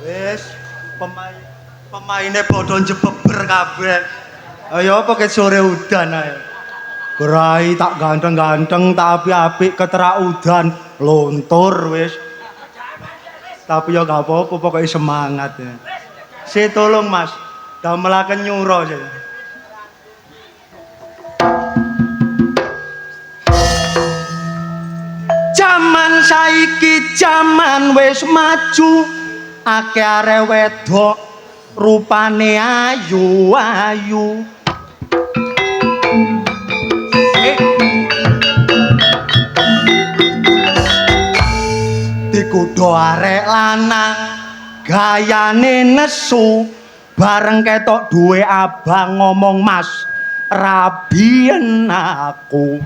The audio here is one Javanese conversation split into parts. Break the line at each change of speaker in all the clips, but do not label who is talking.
Wis pemaine padha jebeber kabeh. Ayo apa ket sore udan ae. Gerai tak ganteng-ganteng, tak apik-apik keterak udan, lontur wis. Tapi ya gak apa-apa, pokoknya semangat ya. Si tolong Mas, damelaken nyuro sih. Jaman saiki jaman wis maju, akeh arek wedok rupane ayu-ayu. Dikudo arek lanang gayane nesu, bareng ketok duwe abang ngomong Mas rabien aku.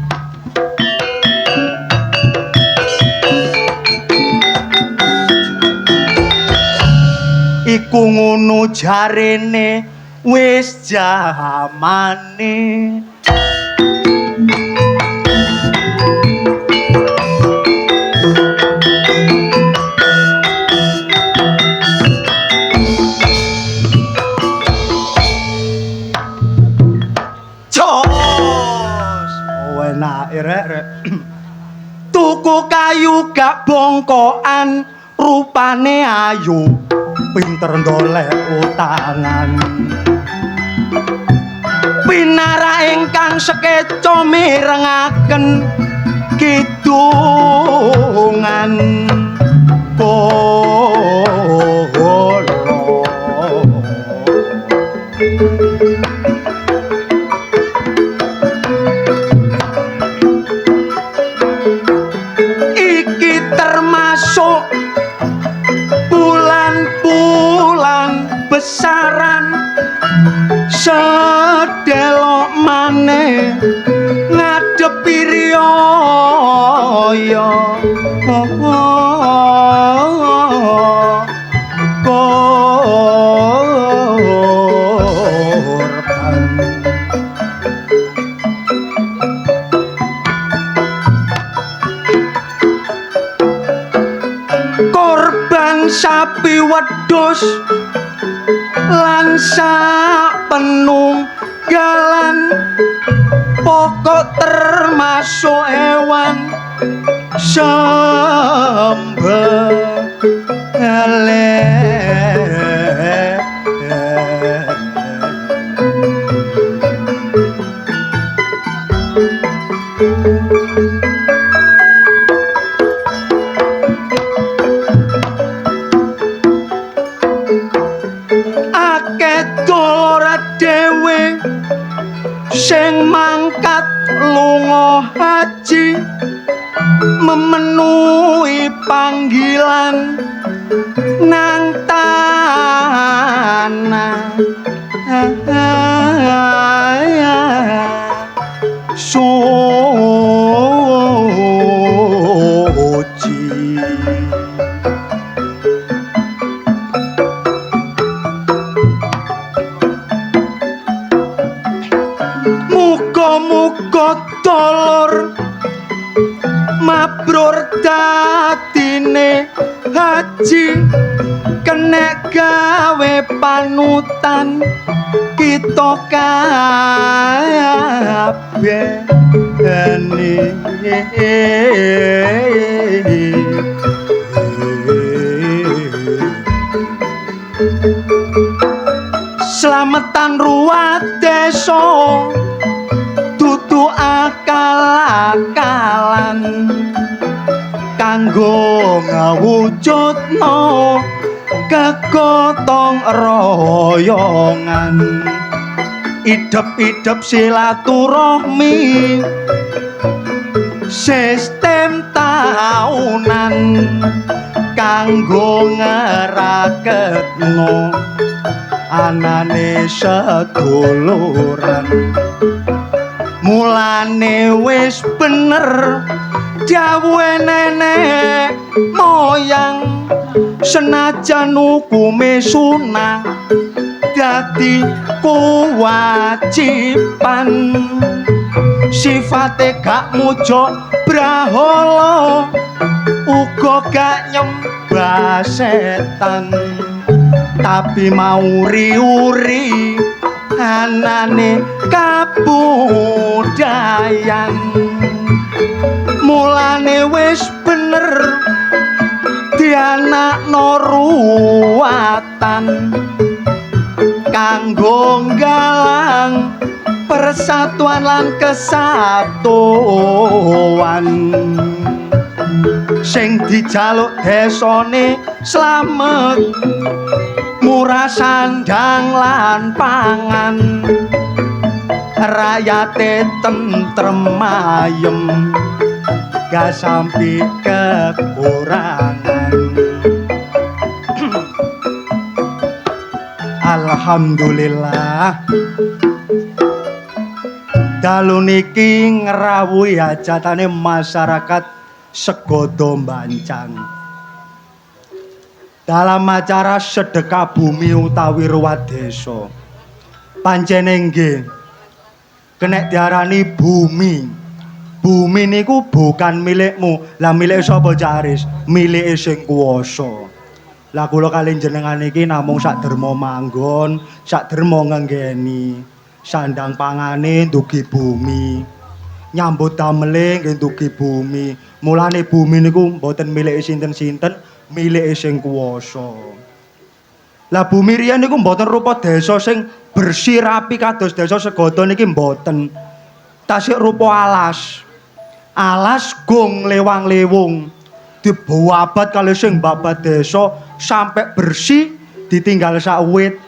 Iku ngono jarene wis jamane. Rek tuku kayu gak bongkokan, rupane ayu pinter ndolek utangan. Pinara ingkang sekeca mirengaken kidungan kolo. Termasuk bulan-bulan besaran, sedelok maneh ngadepi riyaya sapi wedhus lan sapenunggalan, pokok termasuk hewan sembelih. Sing mangkat lunga haji memenuhi panggilan nang tanah suci. Muga-muga dolor mabrur dadine haji, kenek gawe panutan kita kabeh. Slametan ruwat desa dudu akal-akalan, kanggo ngawujudno kegotong royongan. Idep-idep silaturahmi sistem taunan, kanggo ngeraketno anane seduluran. Mulane wis bener dawuhe nenek moyang, senajan hukume sunah dadi kewajiban. sifate gak mujo brahala uga gak nyembah setan tapi mauri-uri anane kabudayan mulane wis bener dianakno ruwatan kanggo nggalang persatuan lan kesatuan sing dijaluk desane slamet murah sandang lan pangan rakyate tentrem ayem gak sampai kekurangan. Alhamdulillah dalu niki ngrawuhi hajatane masyarakat Segodo Bancang dalam acara sedekah bumi utawi ruwat desa pancene nggih kena diarani bumi. Bumi niku bukan milikmu. Lah milik sapa Jaris? Milike sing kuwasa. Lah kula kali jenengan iki namung sak derma manggon, sak derma ngenggeni. Sandang pangane ndugi bumi. Nyambut damele nggih ndugi bumi. Mulane bumi niku mboten milike sinten-sinten, milike sing kuwasa. Lah bumi riyen niku mboten rupa desa sing bersih rapi kados desa Segodo niki mboten. Tasik rupa alas. Alas gong lewang-lewung dibuabat kali sing babat desa sampai bersih ditinggal sak wit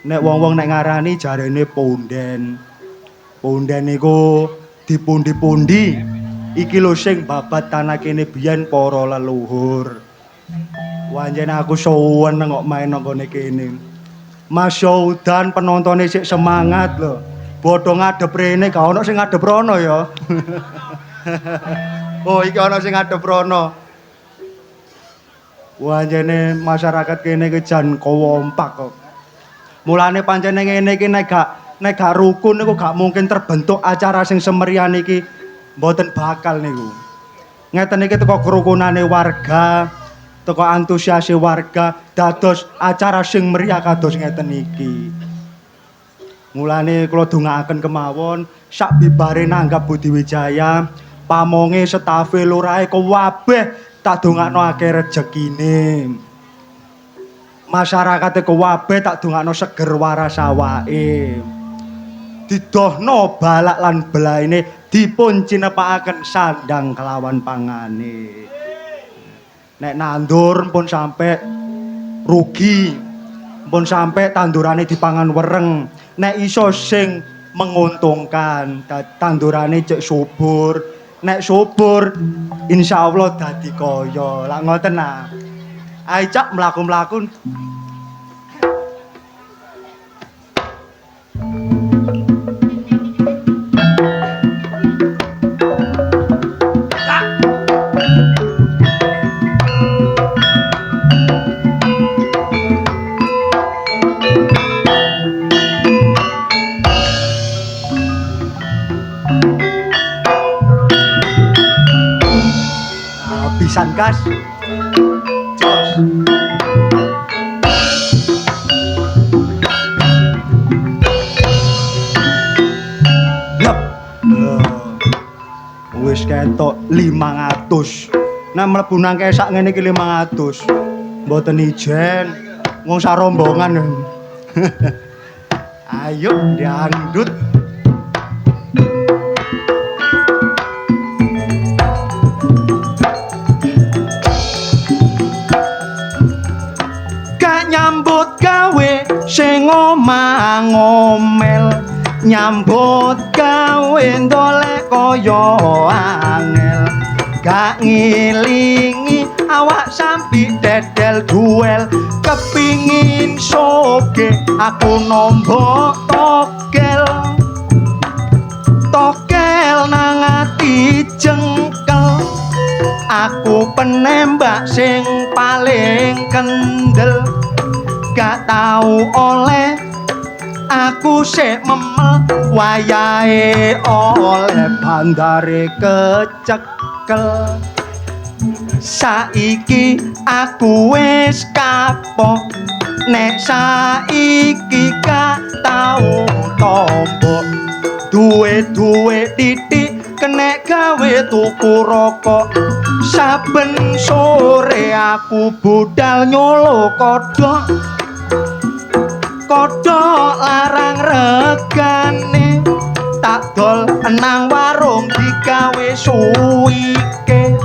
nek wong-wong nek ngarani jarene punden punden niku dipundi-pundi iki lho sing babat tanah kene biyen para leluhur wanjen aku suwen kok main nang kene kene Mas Yaudan penontonnya sik semangat lho bodho ngadep rene gak ono sing ngadep rono ya oh iki ana sing ngadep rono. Wanjene masyarakat kene iki jan kompak kok. Mulane pancene ngene iki nek gak rukun niku gak mungkin terbentuk acara sing semerian iki mboten bakal niku. Ngeten iki teko kerukunane warga, teko antusiase warga dados acara sing meriah kados ngeten iki. Mulane kula dongaaken kemawon sak bibare nanggap Budi Wijaya pamonge setafe lurahe kabeh tak dongakno akeh rejekine. Masyarakate kabeh tak dongakno seger waras awake. Didohno balak lan belaine dipun cinepakaken sandang kelawan pangane. Nek nandur pun sampe rugi, pun sampe tandurane dipangan wereng. Nek iso sing menguntungkan, tandurane cek subur. Nek subur insyaallah dadi kaya. Lah ngoten nah. Ayo cak mlaku-mlaku. Pisan gas. Jos. Lep. Wis ketok 500. Nek mlebu nang kesak ngene iki 500. Mboten ijen. Wong sarombongan. Ayo dangdut. Nyambut gawe sing ngomel nyambut gawe ndolek kaya angel gak ngilingi awak sampi dedel duel kepingin soge aku nombok togel nang ati jengkel aku penembak sing paling kendel gak tau oleh aku sik memel wayahe oleh bandare kecekel saiki aku wis kapok nek saiki gak tau tombo duwe titik kenek gawe tuku rokok saben sore aku budal nyolo kodhok larang regane tak dol nang warung digawe suwike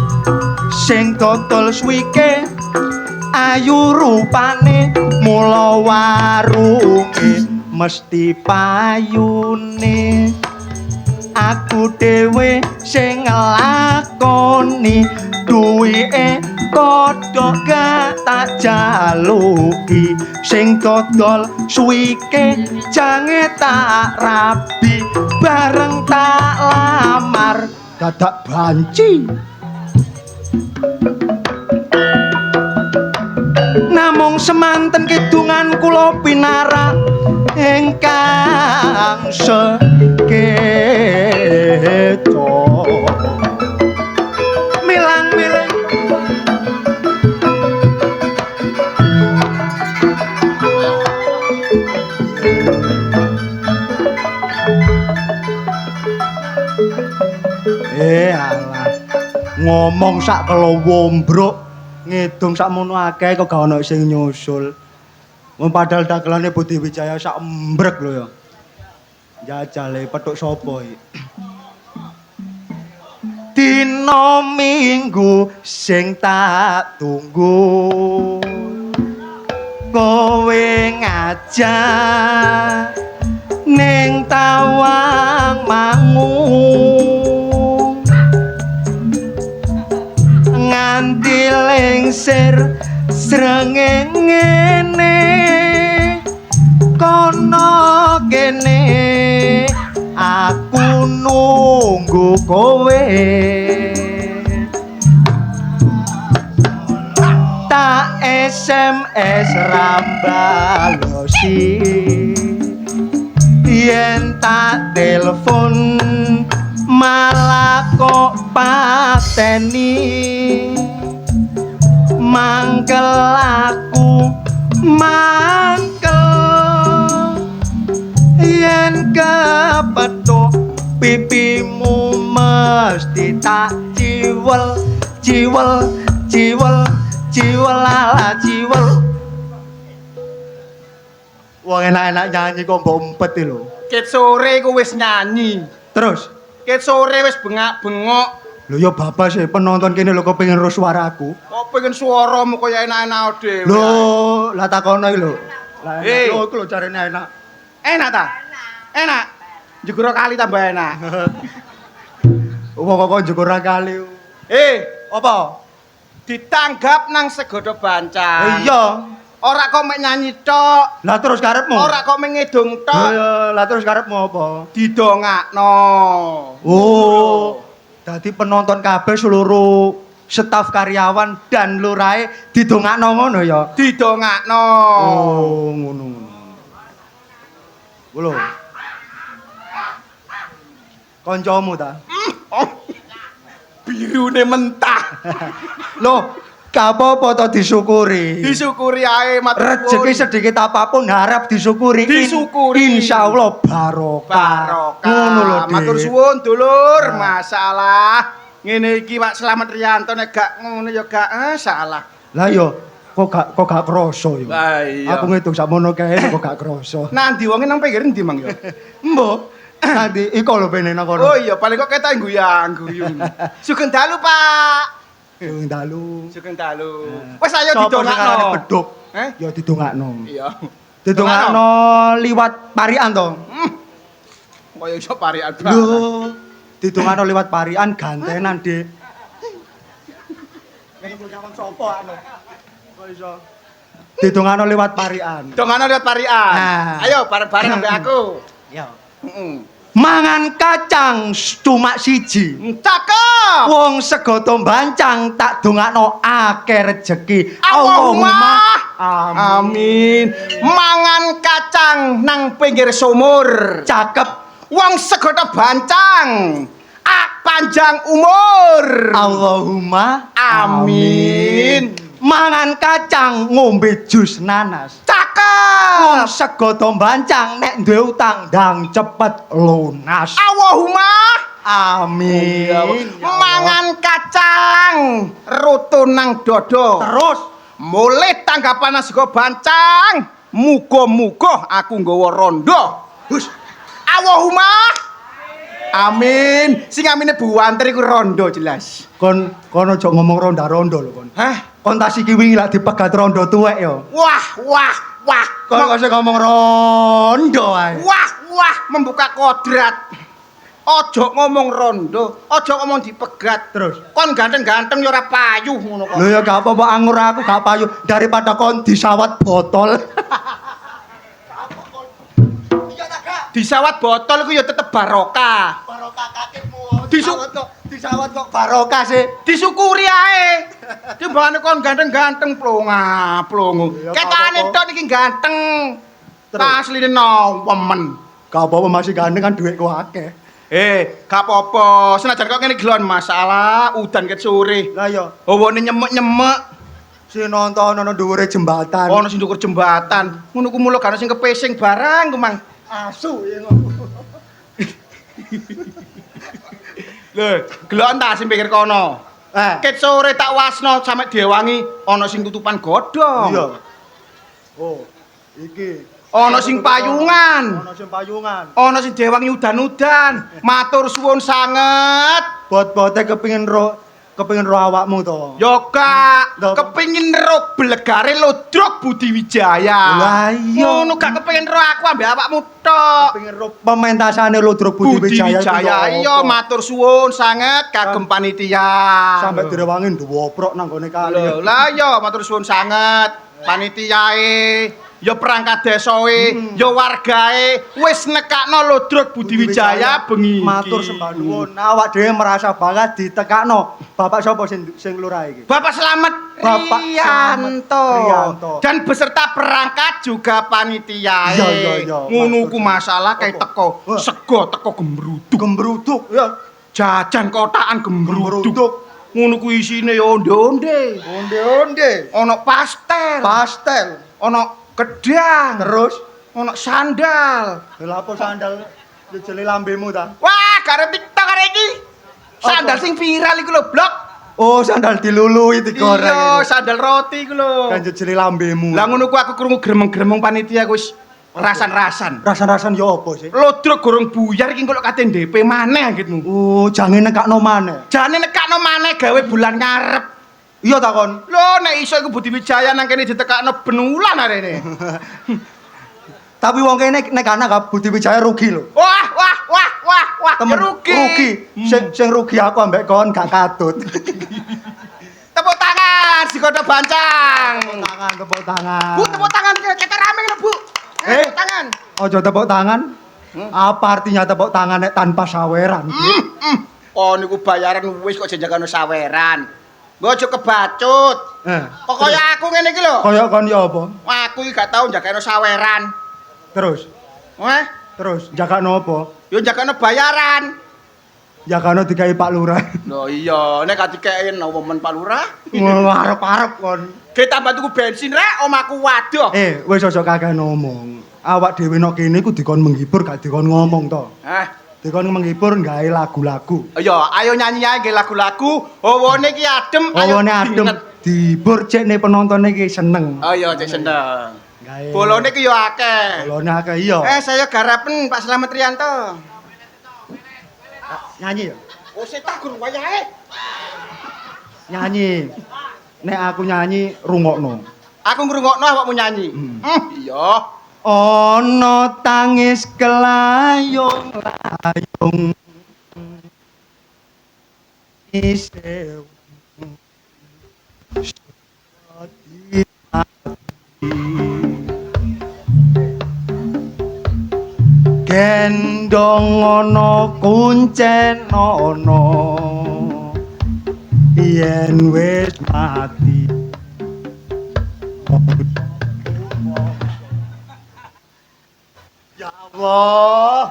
sing dodol suwike ayu rupane mula warunge mesti payune aku dhewe sing nglakoni duwike kodhok gak tak jaluki sing dodol suwike jange tak rabi bareng tak lamar dadak banci namung semanten kidungan kula pinara ingkang sekeco milang-miling alah ngomong sak kelo wombruk ngidung sakmono akeh kok gak ono sing nyusul. Wong padahal dagelane Budi Wijaya sak embrek lho ya. Jajale petuk sapa iki? Dina Minggu sing tak tunggu. Kowe ngajak ning Tawang Mangu. Nganti lengser srengenge ngene kono kene aku nunggu kowe tak SMS rambalosi yen tak telepon malah kok pateni mangkel aku mangkel yen kepethuk pipimu mesti tak ciwel ala ciwel wong enak-enak nyanyi kok mbok umpet lho
ket sore ku wis nyanyi
terus
ket sore wis bengak-bengok
lho ya bapak sih penonton kene lho kok pengen ro suaraku
kok pengen suaramu kaya enak-enak dhewe
lho lah takono iki lho lah
Hei.
lho iku lho jarene enak
enak ta enak jegoro kali tambah enak
wong kok njukura kali apa
ditanggap nang segodo bancang
iya
ora kok mek nyanyi tok
lah terus karepmu
ora kok mek ngedung tok
lah terus karepmu apa
didongakno
oh dadi penonton kabeh seluruh staf karyawan dan lurahe didongakno ngono ya
didongakno
oh ngono lho kancamu ta
birune mentah
lho gak apa-apa to disyukuri
disyukuri ae matur
rezeki sedikit apapun harap disyukuri
Disyukuri.
insyaallah barokah ngono lho Dik.
matur suwun dulur masalah ngene iki Pak Slamet Riyanto nek gak ngono ya gak salah
lah yo kok gak krasa yo
lah iya
aku ngitung sakmono kae kok gak krasa
nanti wonge nang pinggir ndi mang yo
mbok nanti iko lho penene nang kono
oh iya paling kok ketok guyang-guyung sugeng dalu Pak
sing dalu
sugeng dalu wis ayo
sapa sing arane
didongakno
beduk
eh
ya didongakno
iya
didongakno liwat parian to
kaya iso parian
lho didongakno liwat parian gantenan Dik sapa anu kok iso didongakno liwat parian
dongakno liwat parian
Nah.
ayo bareng-bareng ambek aku
ya
heeh
mangan kacang cuma siji
cakep
wong sego tombancang tak dongakno akeh rejeki
Allahumma
amin
amin mangan kacang bancang nang pinggir sumur.
Cakep.
Wong segara bancang panjang umur.
Allahumma
Amin.
Mangan kacang ngombe jus nanas. Wong
Cakep.
segoto bancang nek duwe utang ndang cepet lunas.
Allahumma
Amin.
mangan kacang rutu nang dodo.
Terus
Mulih tanggapan sego bancang, muga-muga aku nggawa rondo. Hus. Allahumma amin. Sing amine buanter iku rondo jelas.
kon aja ngomong ronda-rondo lho kon.
Hah?
Kon tas iki wingi lak dipegat rondo tuwek ya.
Wah.
Kon kok sing ngomong rondo ae.
Wah, membuka kodrat. Ojo ngomong rondo, ojo ngomong dipegat.
Terus
Kon ganteng-ganteng ya ora payu ngono kok.
lho ya gak apa-apa anggur aku gak payu daripada kon disawat botol.
Disawat botol iku ya tetep barokah.
Barokah kakekmu. Disawat kok barokah sih.
Disyukuri ae. Timbangane kon ganteng-ganteng plonga-plongo.
Ya,
Ketane
apa-apa.
tok iki ganteng.
Terus?
Asline nowemen.
Gak apa-apa masih ganteng kan duitku akeh.
Gak apa-apa. Senajan kok ngene gelon masalah udan ket sore.
Lah ya
Hawane nyemek-nyemek.
si nonton ana dhuwure jembatan.
Ono sing ndukur jembatan. Ngono ku mulo gak ono sing kepesing barang ku mang.
Asu ya ngono.
Lho, gelon ta sing pikir kono. Ket sore tak wasno sampe diwangi ana sing tutupan godhong.
Iya. Oh, iki.
Ana sing payungan.
Ana sing payungan.
Ana sing diwangi udan-udan. Matur suwun sanget.
Bot-bote kepengin ro awakmu to.
Yo gak
Lho.
kepengin ro blegare Lodrok Budi Wijaya.
Lah iya.
Ngono gak kepengin ro aku ambek awakmu tok.
Kepengin ro pemaintasane Lodrok Budi Wijaya.
Iya matur suwun sanget kagem panitia.
sampai direwangi nduwoprok nang gone kali.
Lho, lah iya matur suwun sanget panitiae, ya perangkat desae, ya wargae wis nekakno Lodrok Budi Wijaya bengi.
Matur sembah nuwun. Awak dhewe merasa banget ditekakno. Bapak sapa sing lurah iki?
Bapak Slamet
Bapak
Riyanto.
Riyanto.
Dan beserta perangkat juga panitia.
Iya.
Ngono ku masalah kayak
Apa?
teko
Wah.
sego teko gembruduk.
Gembruduk ya.
Jajan kotakan gembruduk.
Gembruduk.
Ngono ku isine ya onde-onde.
Onde-onde.
Ono pastel.
Pastel.
Ono gedang.
Terus
Ono sandal.
lha apa sandal jejele lambemu ta?
Wah, karo TikTok arek iki. Sandal
Apa?
sing viral iku lho, Blok.
Oh, sandal dilului digoreng.
Iya,
itu.
sandal roti iku lho.
Kan jejele lambemu.
Lah ngono ku aku krungu gremeng-gremeng panitia ku wis rasan-rasan.
Rasan-rasan yo apa sih?
Lodrok gorong buyar iki kok kate DP maneh anggitmu.
Oh, jange nekakno maneh.
Jane nekakno maneh gawe bulan ngarep.
Iya ta kon?
Lho nek iso iku Budi Wijaya nang kene ditekakno ben wulan arene.
Tapi wong kene nek ana gak Budi Wijaya rugi lho.
Wah.
Temen
Rugi.
Sing rugi aku ambek kon gak katut.
Tepuk tangan si Kodo Bancang.
Tepuk tangan.
Bu, tepuk tangan kita rame lho, Bu. Tepuk tangan.
Ojo tepuk tangan. Apa artinya tepuk tangan nek tanpa saweran?
Oh niku bayaran wis kok jenjakane saweran. Nggo aja kebacut. Pokoknya aku ngene iki lho.
Kaya kon ya apa?
Aku iki gak tau njakane saweran.
Terus,
Wah,
terus jakakno apa?
yo njakane bayaran.
Jakakno dikai Pak Lurah.
Lho iya, nek gak dikeki nomen Pak Lurah.
Arep-arep kon.
Ge tambah tuku bensin rek omaku waduh.
Wis aja kakek ngomong. Awak dhewe nok kene iku dikon menghibur gak dikon ngomong to. Dikon menghibur gawe lagu-lagu.
Iya, ayo nyanyi ae nggih lagu-lagu. Hawane iki adem, ayo.
Awane adem dihibur cek ne penonton iki seneng.
Oh iya, cek seneng.
Gawe.
Bolone iki yo akeh.
Bolone akeh iya.
Saya garapen Pak Slamet Riyanto.
Nyanyi ya?
Oh, setak gurung wayahe.
Nyanyi. Nek aku nyanyi rungokno.
Aku ngrungokno awakmu nyanyi. Iya.
Ana tangis kelayung-layung isih gendong ana kuncen ana yen wis mati Wah.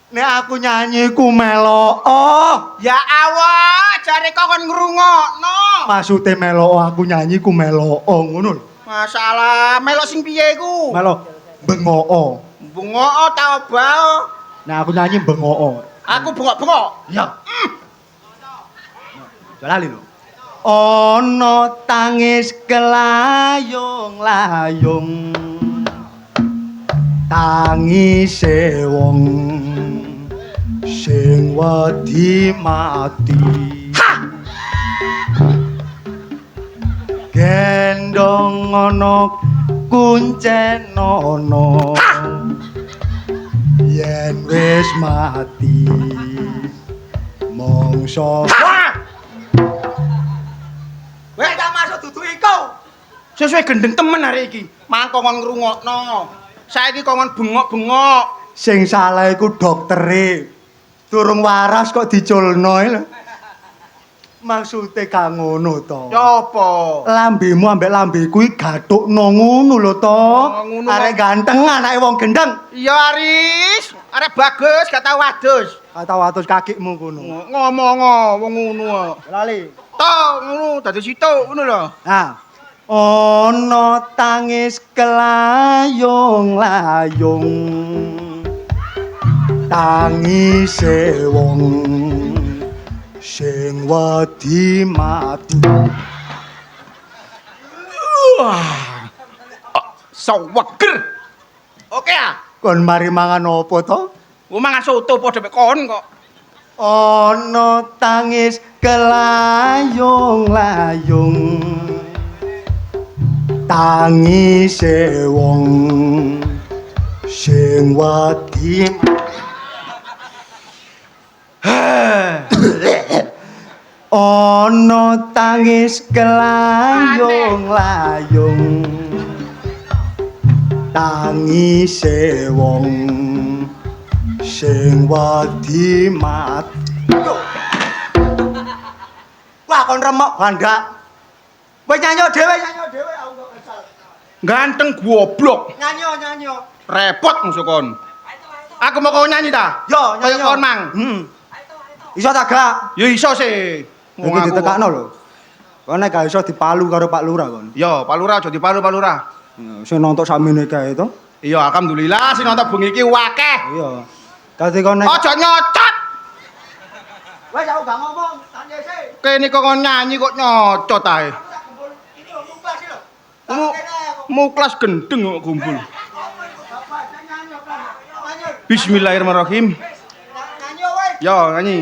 Nek aku nyanyi ku melok. Oh,
Ya Allah, jare kok kon ngrungokno.
maksude melok aku nyanyi ku melok ngono lho.
Masalah melok sing piye iku?
Melok bengok.
Bengok ta obao?
Nah aku nyanyi bengok.
Aku bengok-bengok.
Ya. Jalali lho. Ana tangis kelayung-layung. Tangise wong sing wedi mati.
Ha!
Gendong ana kuncen ana. Yen wis mati mongso.
Weh tak masuk dudu iku. Sesuai gendeng temen hari iki. Mangko kon ngrungokno. Saiki kon bengok-bengok.
Sing salah iku doktere. Durung waras kok diculno lho. Maksude ka ngono to.
Ya apa?
Lambemu ambek lambeku iki gathukno ngono lho to.
Ngono
Arek
kok.
ganteng anake wong gendeng.
Iya Aris, arek bagus gak tau wadus.
Kata watus kakimu kono.
Ngomong wong ngono.
Lali.
Tok ngono dadi situk ngono lho.
Nah, ana tangis kelayung-layung. Tangise wong sing wedi mati.
Saweger. Oke ah.
Kon mari mangan apa to?
Ku mangan soto padha mek kon kok.
Ana tangis kelayung-layung. Tangise wong sing wedi ana tangis kelayung-layung. Tangise wong sing wedi mati. Wah kon remok bandak. Wis nyanyi dhewe aku kok kesal.
Ganteng goblok.
Nyanyi.
Repot musuh kon. Aku mau kau nyanyi ta?
Yo nyanyi.
Kaya kon mang.
Iso ta gak?
Ya iso sih. Wong
Iki
aku
ditekakno lho. Kon nek gak iso dipalu karo Pak Lurah kon.
kok. Ya, Pak Lurah aja dipalu Pak Lurah.
Sing nonton sakmene kae to.
Iya, alhamdulillah sing nonton bengi iki akeh.
Iya. Dadi kon nek
Aja nyocot.
wis aku gak ngomong, tanya sih.
Kene kok kon nyanyi kok nyocot ae.
Ini lho muklas iki lho.
Muklas gendeng kok gumpul. Bismillahirrahmanirrahim.
Nyanyi wis.
Yo, nyanyi.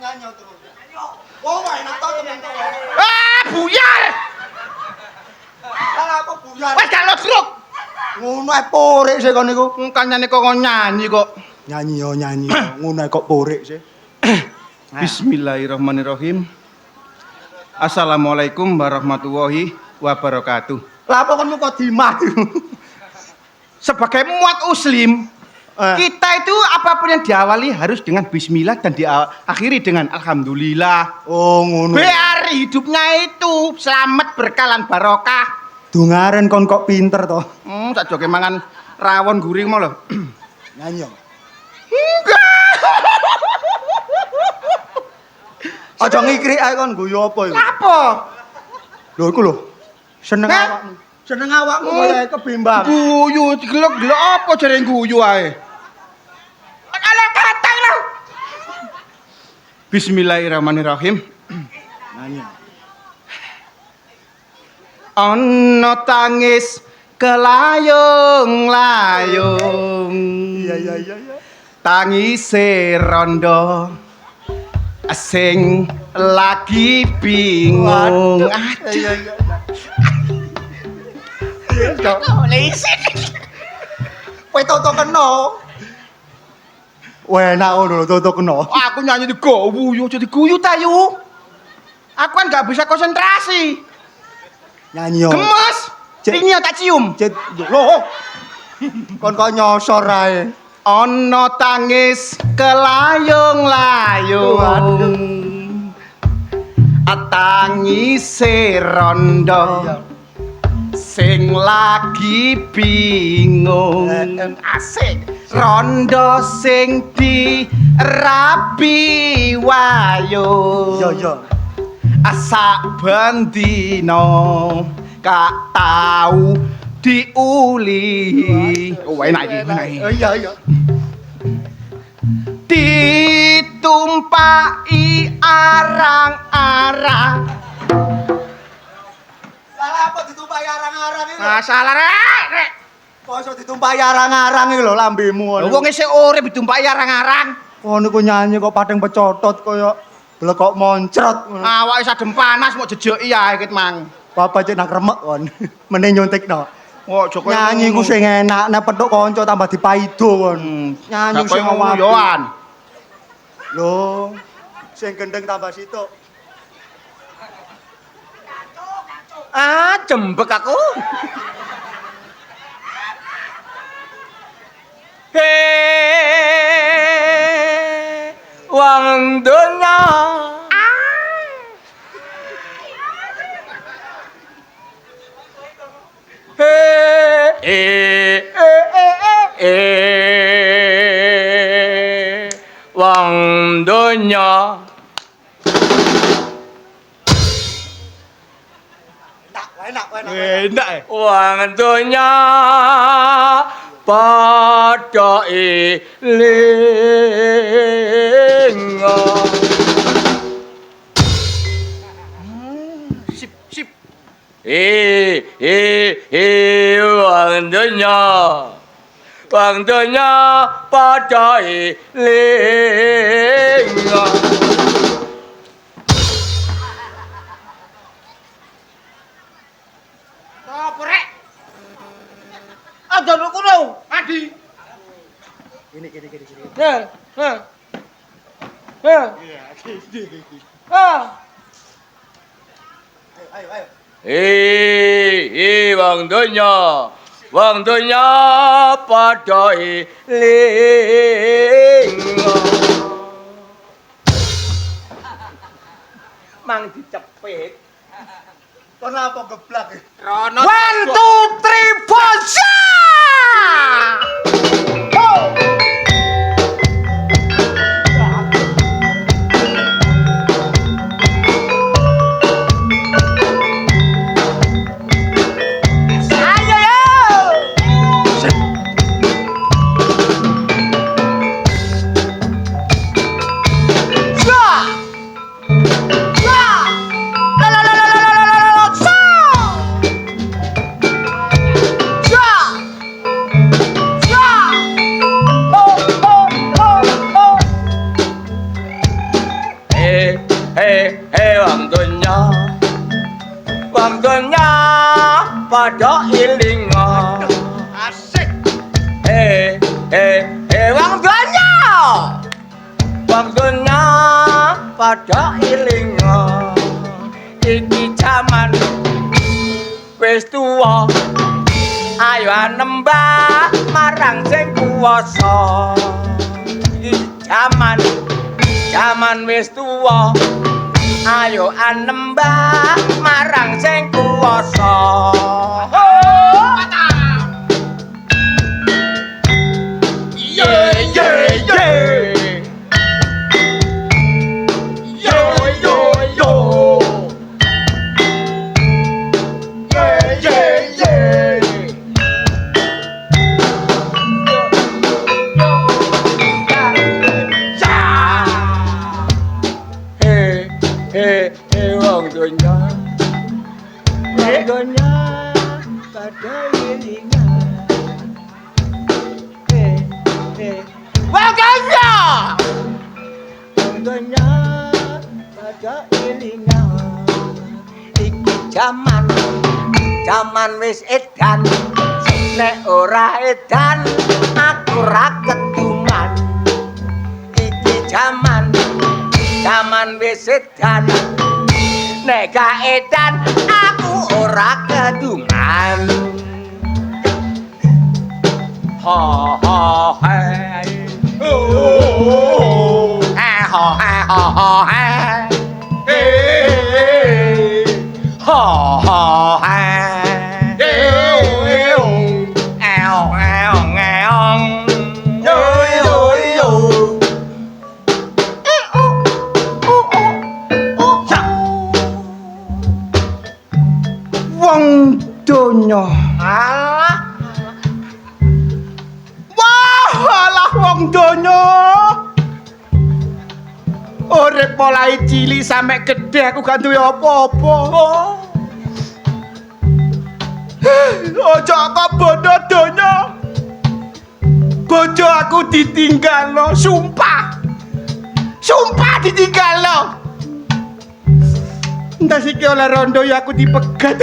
Nyanyi terus. Wong enak to temen to.
Ah, buyar.
Salah apa buyar?
Wes gak lodruk.
Ngono ae porik sih kon niku.
Kancane kok kon nyanyi kok.
Nyanyi yo. Ngono ae kok porik sih.
Bismillahirrahmanirrahim. Assalamualaikum warahmatullahi wabarakatuh.
Lah apa kon kok dimah?
Sebagai umat muslim, kita itu apapun yang diawali harus dengan bismillah dan diakhiri dengan alhamdulillah.
Oh ngono.
Biar hidupnya itu selamat berkalan barokah.
Dungaren kon kok pinter to.
Tak joge mangan rawon guring mau lho.
Nyanyi yo.
Enggak.
Aja ngikrik ae kon guyu apa iku?
Apa?
Lho iku lho. Seneng
Hah?
awakmu. Seneng awakmu kaya kebimbang.
Guyu digelok-gelok apa jare guyu ae? Ala katang lho. Bismillahirrahmanirrahim.
Nyanyi.
Ana tangis kelayung-layung.
Iya.
Tangise rondo sing lagi bingung.
Iya. Kowe toto kena. Wah, enak ngono lho toto kena.
Aku nyanyi digowu, jadi guyu ta yu. Aku kan gak bisa konsentrasi.
Nyanyi yo.
Gemes.
Cek.
Ini tak cium.
Cet lho. Kon kok nyosor ae.
Ono tangis kelayung-layung. Tangise rondo sing lagi bingung asik rondo sing di rabi wayo
Iya.
asak bendino kak tau diuli oh enak iki
Iya.
ditumpai arang-arang
Salah apa ditumpahi arang-arang iki?
masalah rek
Kok iso ditumpahi arang-arang iki lho lambemu ngono.
wong isih urip ditumpai arang-arang
Kono ku nyanyi kok pating pecotot kaya blekok moncrot ngono.
awake sadem panas mau jejeki ae ket mang
Papa cek nak remek kon. Meneh nyontekno.
oh Joko
Nyanyi ku sing enak, nek petuk kanca tambah dipaido kon. Nyanyi sing awake.
yoan
Lho, sing gendeng tambah situk.
jembek aku wong donya wong donya
Enak.
enak wong donya padha eling sip wong donya padha eling apa rek ada kuno adi
Gini.
Ayo. Wong donya padha eling. Mang dicepit.
Kenapa geblak?
Rono 1 2 3 Wong donya padha iling asik wong donya padha iling iki jaman wis tuwa ayo anembah marang sing kuwasa iki jaman wis tuwa ayo anembah marang sing kuwasa wong donya padha ilingan wong donya padha ilingan iki jaman wis edan nek ora edan aku ra keduman iki jaman wis edan nek gak edan aku ora keduman ha ha hai oh ha ha hai ha ha hai Wiwit mulai cilik sampe gedhe aku gak duwe apa-apa. Ojo kok bondo donya. Bojo aku ditinggalno, sumpah. Sumpah ditinggalno. Entah siki oleh rondo ya aku dipegat.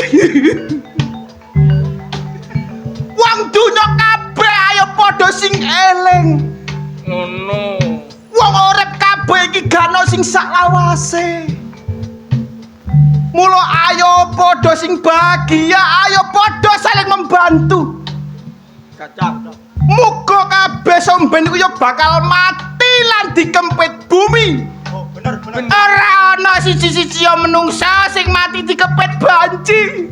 Wong donya kabeh ayo padha sing eling.
Ngono.
Wong urip kabeh iki gak ono sing saklawase. Mula ayo padha sing bahagia, ayo padha saling membantu.
Kacang.
Muga kabeh somben iku ya bakal mati lan dikempit bumi.
Oh, bener.
Ora ana siji-siji ya menungsa sing mati dikempit banci.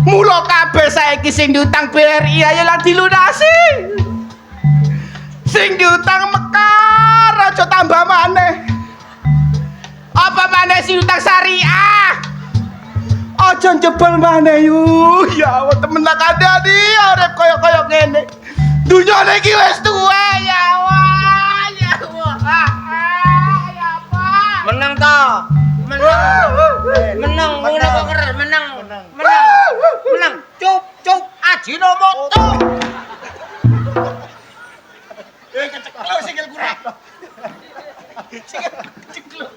Mula kabeh saiki sing diutang BRI ayo lah dilunasi. Sing diutang mekar aja tambah maneh. Apa maneh sing utang syariah? Aja njebol maneh yu. Ya Allah temen tak kandhani arep kaya ngene. Dunyane iki wis tuwa ya Allah. Ya Allah. Ya apa?
Menang to. Menang ngono kok keren menang. Menang. Cup Ajinomoto.
Keceklo sikil kurang. Sikil cekluk.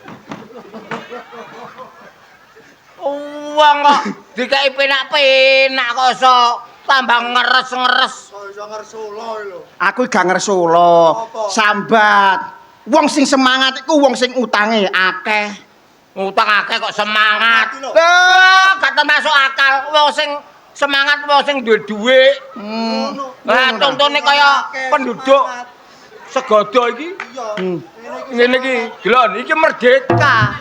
Uang kok dikai penak-penak kok iso tambah ngeres-ngeres.
Iso ngersula lho.
Aku gak ngersula, sambat. Wong sing semangat iku wong sing utange akeh.
Utang akeh kok semangat.
Lah,
Gak termasuk akal. Wong sing semangat wong sing duwe dhuwit. Lah contone kaya penduduk Segodo iki.
Iya.
Ngene iki, delon iki merdeka.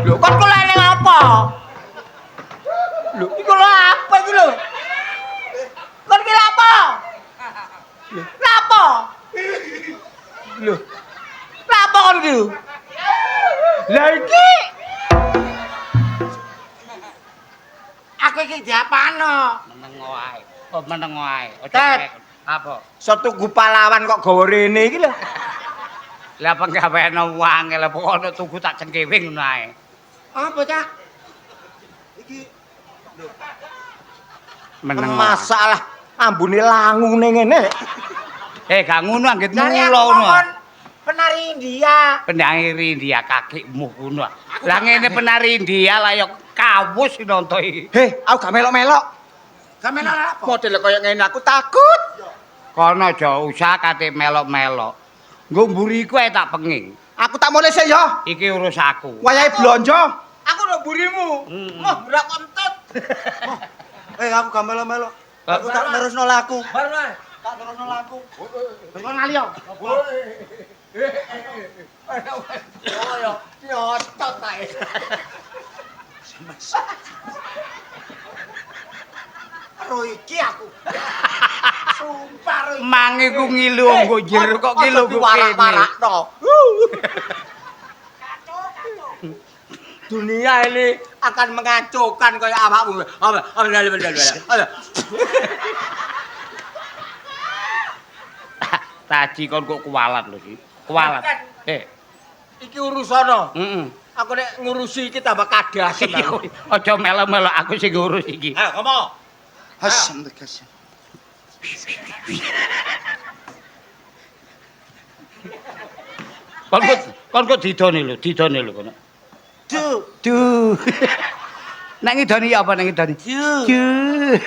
Lho, kon kulene apa? Lho, iki lho apa iki lho? Kon ki apa? Napa? Lho. Napa kon ki? Lah iki. Aku iki diapano? Meneng wae. Oh, meneng wae. Apa?
Setugu pahlawan kok gawa rene iki lho.
Lah penggawene wangel apa ono tuku tak cengkewing ngono ae. Apa cah?
Iki
Meneng
Masalah ambune langune ngene.
gak ngono anggit
Dari
mulo
aku
ngono.
ngomong penari India.
Penari India kakekmu ngono. Lah ngene penari India lah ya kawus nonton iki.
Heh, aku gak melok-melok.
Kamera apa?
Model kaya ngene aku takut.
Kono aja usah kate melok-melok. Nggo mburiku ae tak penging.
Aku tak mulai sih ya.
Iki urus aku.
Wayahe blonjo.
Aku udah burimu. Mah berak kontut.
aku gak melo-melo. Aku tak nerusno laku.
Baru ae.
Tak nerusno laku.
Kok ngali yo.
Oh yo, nyotot ae. Karo iki aku. Sumpah ro iki.
Mang iku ngilu nggo jero kok ngilu kok kene.
Warak-warakno. Dunia ini akan mengacaukan kayak awakmu.
Tadi kon kok kualat lho iki. Kualat.
Iki urusana.
Heeh.
Aku nek ngurusi iki tambah kadasen.
Aja melo-melo aku sing ngurus iki.
Ayo ngomong.
Hasem tegas.
Kon kok didone lho kono. Duh. Nek ngidoni apa nek ngidoni? Duh.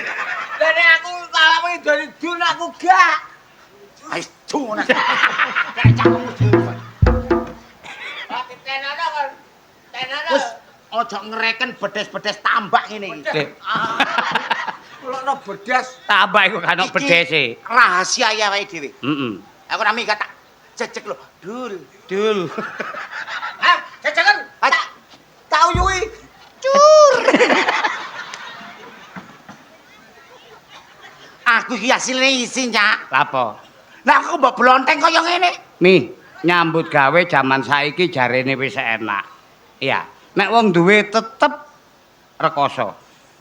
Lah nek aku awakmu dari dun aku gak.
Ayo dun.
Gak cangkemmu dhewe. Tapi tenana kan. Tenana.
Wis aja ngereken bedes-bedes tambak ngene iki.
Kulokno bedas.
Tambah iku kan
Iki
bedese.
Rahasia ya awake dhewe.
Heeh.
Aku nami kata cecek lho. Dul.
Hah? Jajakan. Tak uyui.
Aku iki asline isi, Nyak.
Apa?
Lah aku mbok blonteng kaya ngene.
Mi, nyambut gawe jaman saiki jarene wis enak. Iya, nek wong duwe tetep rekoso.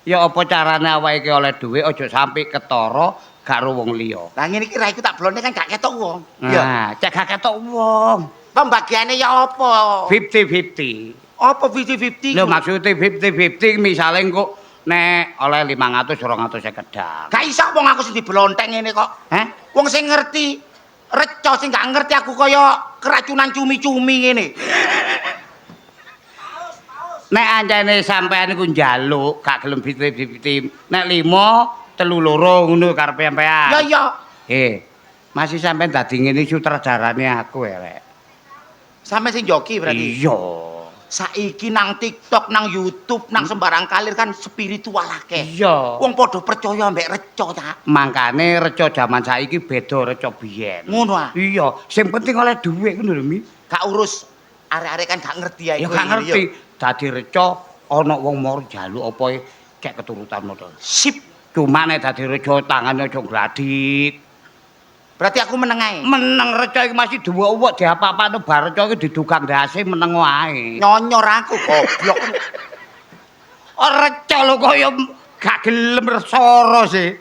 Ya apa carane awake iki oleh duwe aja sampe ketara
karo wong liya.
Lah ngene iki ra iku tak blone kan gak ketok wong.
Nah, cek gak ketok wong.
Pembagiane ya apa?
50-50.
Apa 50-50?
Lho maksudnya 50-50 misale engko nek oleh 500 250 dak.
Gak iso wong aku sing diblonteng ngene kok.
Hah?
Wong sing ngerti reca sing gak ngerti aku kaya keracunan cumi-cumi ngene.
Nek anjane sampean iku njaluk gak gelem 50-50. Nek 5 3 2 ngono karepe sampean.
Ya iya.
Masih sampean dadi ngene sutradarane aku rek.
Sampe sing joki berarti.
Iya.
Saiki nang TikTok, nang YouTube, nang sembarang kalir kan spiritual akeh.
Iya.
Wong padha percaya mbek reca ta.
Mangkane reca jaman saiki beda reca biyen.
Ngono ah.
Iya, sing penting oleh dhuwit ngono lho, Mi.
Gak urus arek-arek kan gak ngerti ya
Ya
iku.
gak ngerti. Dadi reca ana wong moro njaluk apa cek keturutan modal.
Sip.
Cuma nek dadi reca tangane aja gladik.
Berarti aku meneng ae.
Meneng reca iki masih duwe-uwek diapa-apane bar reca iki didukang ndase meneng wae.
Nyonyor aku goblok.
Reca lho kaya gak gelem resara sih.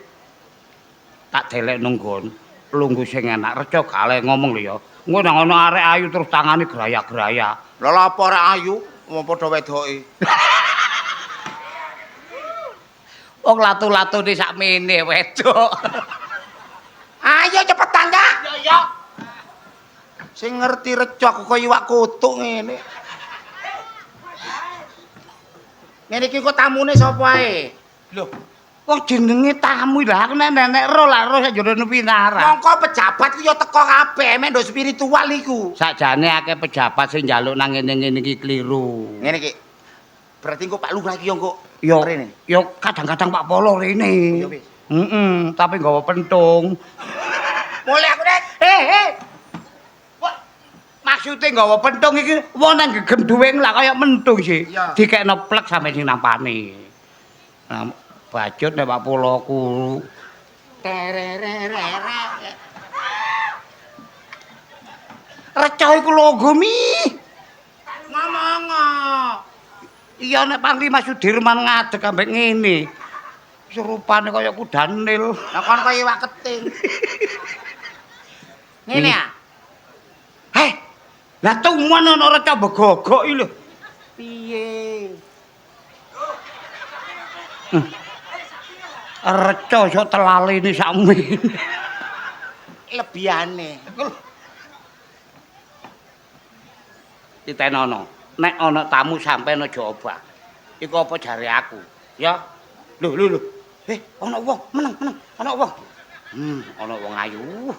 Tak delek nunggon. Lungguh sing enak reca gak oleh ngomong lho ya. Engko nang ana arek ayu terus tangane graya-graya.
Lha lha apa arek ayu wong padha wedoke.
Wong latu-latune sakmene wedok.
Ayo cepetan ta. Ya ya. Sing ngerti reca aku kaya iwak kutuk ngene. Ngene iki kok tamune sapa ae?
Lho, wong jenenge tamu lah aku nek ro lah ro sak jero pinara.
Mongko pejabat ku ya teko kabeh mek ndo spiritual iku.
Sakjane akeh pejabat sing njaluk nang ngene-ngene iki kliru.
Ngene iki. Berarti engko Pak Lurah iki yo engko
Yo
rene.
yo kadang-kadang Pak Polo rene.
Ya wis.
Tapi nggawa pentung.
Mulai aku nek.
Wah, maksudnya nggawa pentung iki wong nang gegem dhuwit lah kaya mentung sih.
Iya.
Dikekno plek sampe sing nampane. Nah, bajut nek Pak Polo ku reca iku logo mi.
Ngomong.
Iya nek Panglima Sudirman ngadeg ambek ngene. Serupane kaya kuda nil.
Lah kon kaya iwak keting. Ngene ya.
Heh. Lah tuman ana reca begogok iki lho.
Piye?
Reca iso telalene sakmene.
Lebihane.
Ditenono. Nek ana tamu sampeyan aja obah. Iku apa jare aku? Ya. Lho. Ana wong, meneng. Ana wong. Ana wong ayu.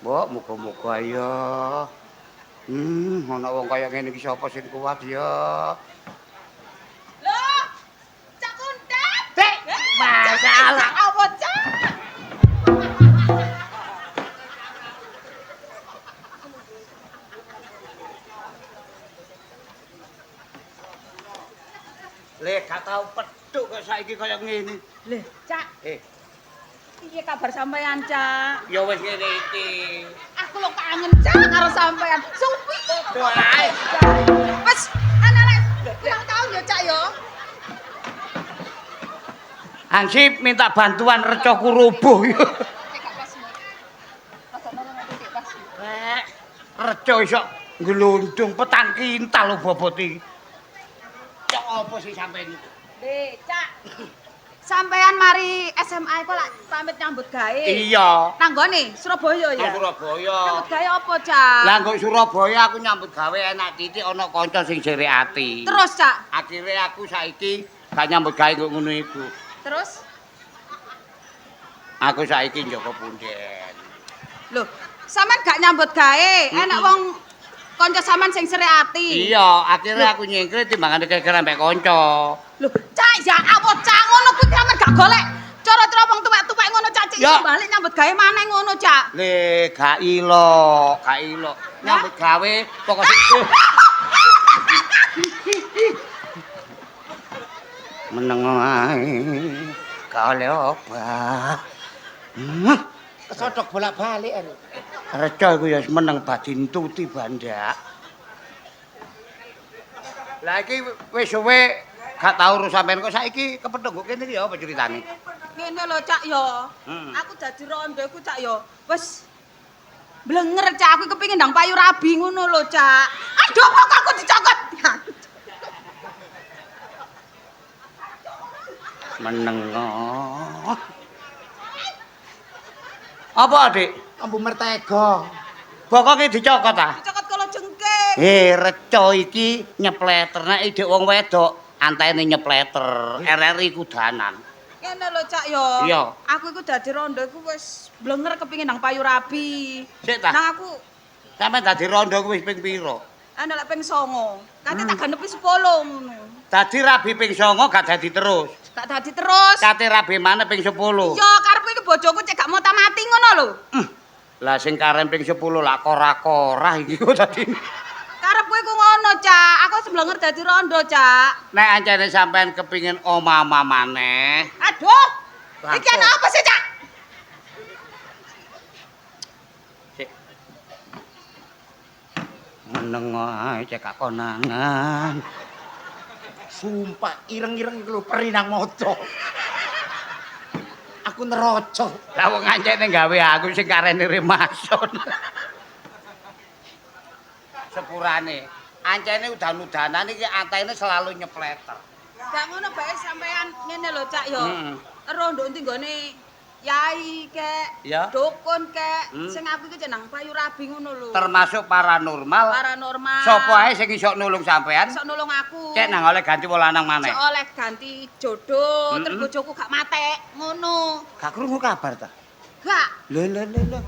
Mbok, muga-muga ya. Ana wong kaya ngene iki sapa sing kuat ya.
Loh, Cak Kuntet.
Dek, masalah.
Apa, Cak?
Le gak tau pedhuk kok saiki kaya ngene.
Leh, Cak. Piye kabar sampean, Cak?
Ya wis ngene iki.
Aku lho kangen, Cak, karo sampean. Suwi.
Wae.
Wes, anak-anak, ulang tahun ya, Cak ya.
Hansip minta bantuan recaku rubuh.
Gak pas. Rasa nang titik pas.
Reca iso nglundung petang kintal lho bobot iki. Cok apa sih sampeyan iki?
Leh, Cak. Sampean mari SMA kok lak pamit nyambut gawe.
Iya.
Nang gone Surabaya ya.
Surabaya.
Nyambut gawe apa, Cak?
Lah kok Surabaya aku nyambut gawe enak titik ana kanca sing jere ati.
Terus, Cak.
Akhire aku saiki gak nyambut gawe kok ngono iku.
Terus?
Aku saiki njogo punden.
Loh, sampean gak nyambut gawe, enak wong kanca sampean sing sere ati.
Iya, akhire aku nyingkir timbangane keker ambek kanca.
Lho, Cak, ya apa Cak ngono kuwi sampean gak golek. Cara-cara wong tuwek-tuwek ngono Cak, cek
Ya.
iso balik nyambut gawe maneh ngono, Cak.
Le, gak ilo. Nyambut gawe pokoke meneng ae. Kale obah.
Kesodok bolak-balik are.
Reca iku ya meneng badi entuti bandak. Lah iki wis suwe gak tau urus sampean kok saiki kepethuk kene iki ya apa ceritane?
ngene lho Cak yo. Aku dadi rondo iku Cak yo. Wis blenger Cak, aku kepengin ndang payu rabi ngono lho Cak. Aduh kok aku dicokot.
Menengok. Apa, Dik?
Ambu mertega.
Bokoke dicokot ah.
Dicokot kala jengking.
Reca iki nyepleter nek ide wong wedok antene nyepleter. RRI kudanan.
Ngene lho Cak yo.
Iya.
Aku iku dadi rondo iku wis blenger kepengin ndang payu rabi.
Sik ta.
Nang aku
Sampe dadi rondo kuwi ping pira?
ana lek ping 9. Kate tak ganepi 10 ngono.
Dadi rabi ping 9 gak dadi terus.
Gak dadi terus.
Kate rabi maneh ping 10.
Iya, karepku iki bojoku cek gak mau mati ngono lho.
Lah sing karen ping 10 lak kora-kora iki kok dadi.
Karepku iku ngono, Cak. Aku seblenger dadi rondo, Cak.
Nek ancene sampean kepingin omah-omah maneh.
Aduh.
Lah,
Iki ana apa sih, Cak?
Sik. Meneng ae cek gak konangan.
Sumpah ireng-ireng iku lho perinang moco. Aku neroco.
Lah wong ancene gawe aku sing karene remason. Sepurane. Ancene udan-udanan iki atene selalu nyepleter.
Gak ngono bae sampean ngene lho, Cak yo.
Hmm.
Rondo ndi nggone yai kek,
Ya.
dukun kek. Sing aku iki jeneng payu rabi ngono lho.
Termasuk paranormal.
Paranormal.
Sapa ae sing iso nulung sampean?
Iso nulung aku.
Cek nang oleh ganti wong lanang maneh.
Cek oleh ganti jodoh, terus bojoku gak matek, ngono.
Gak krungu kabar ta?
Gak.
Lho.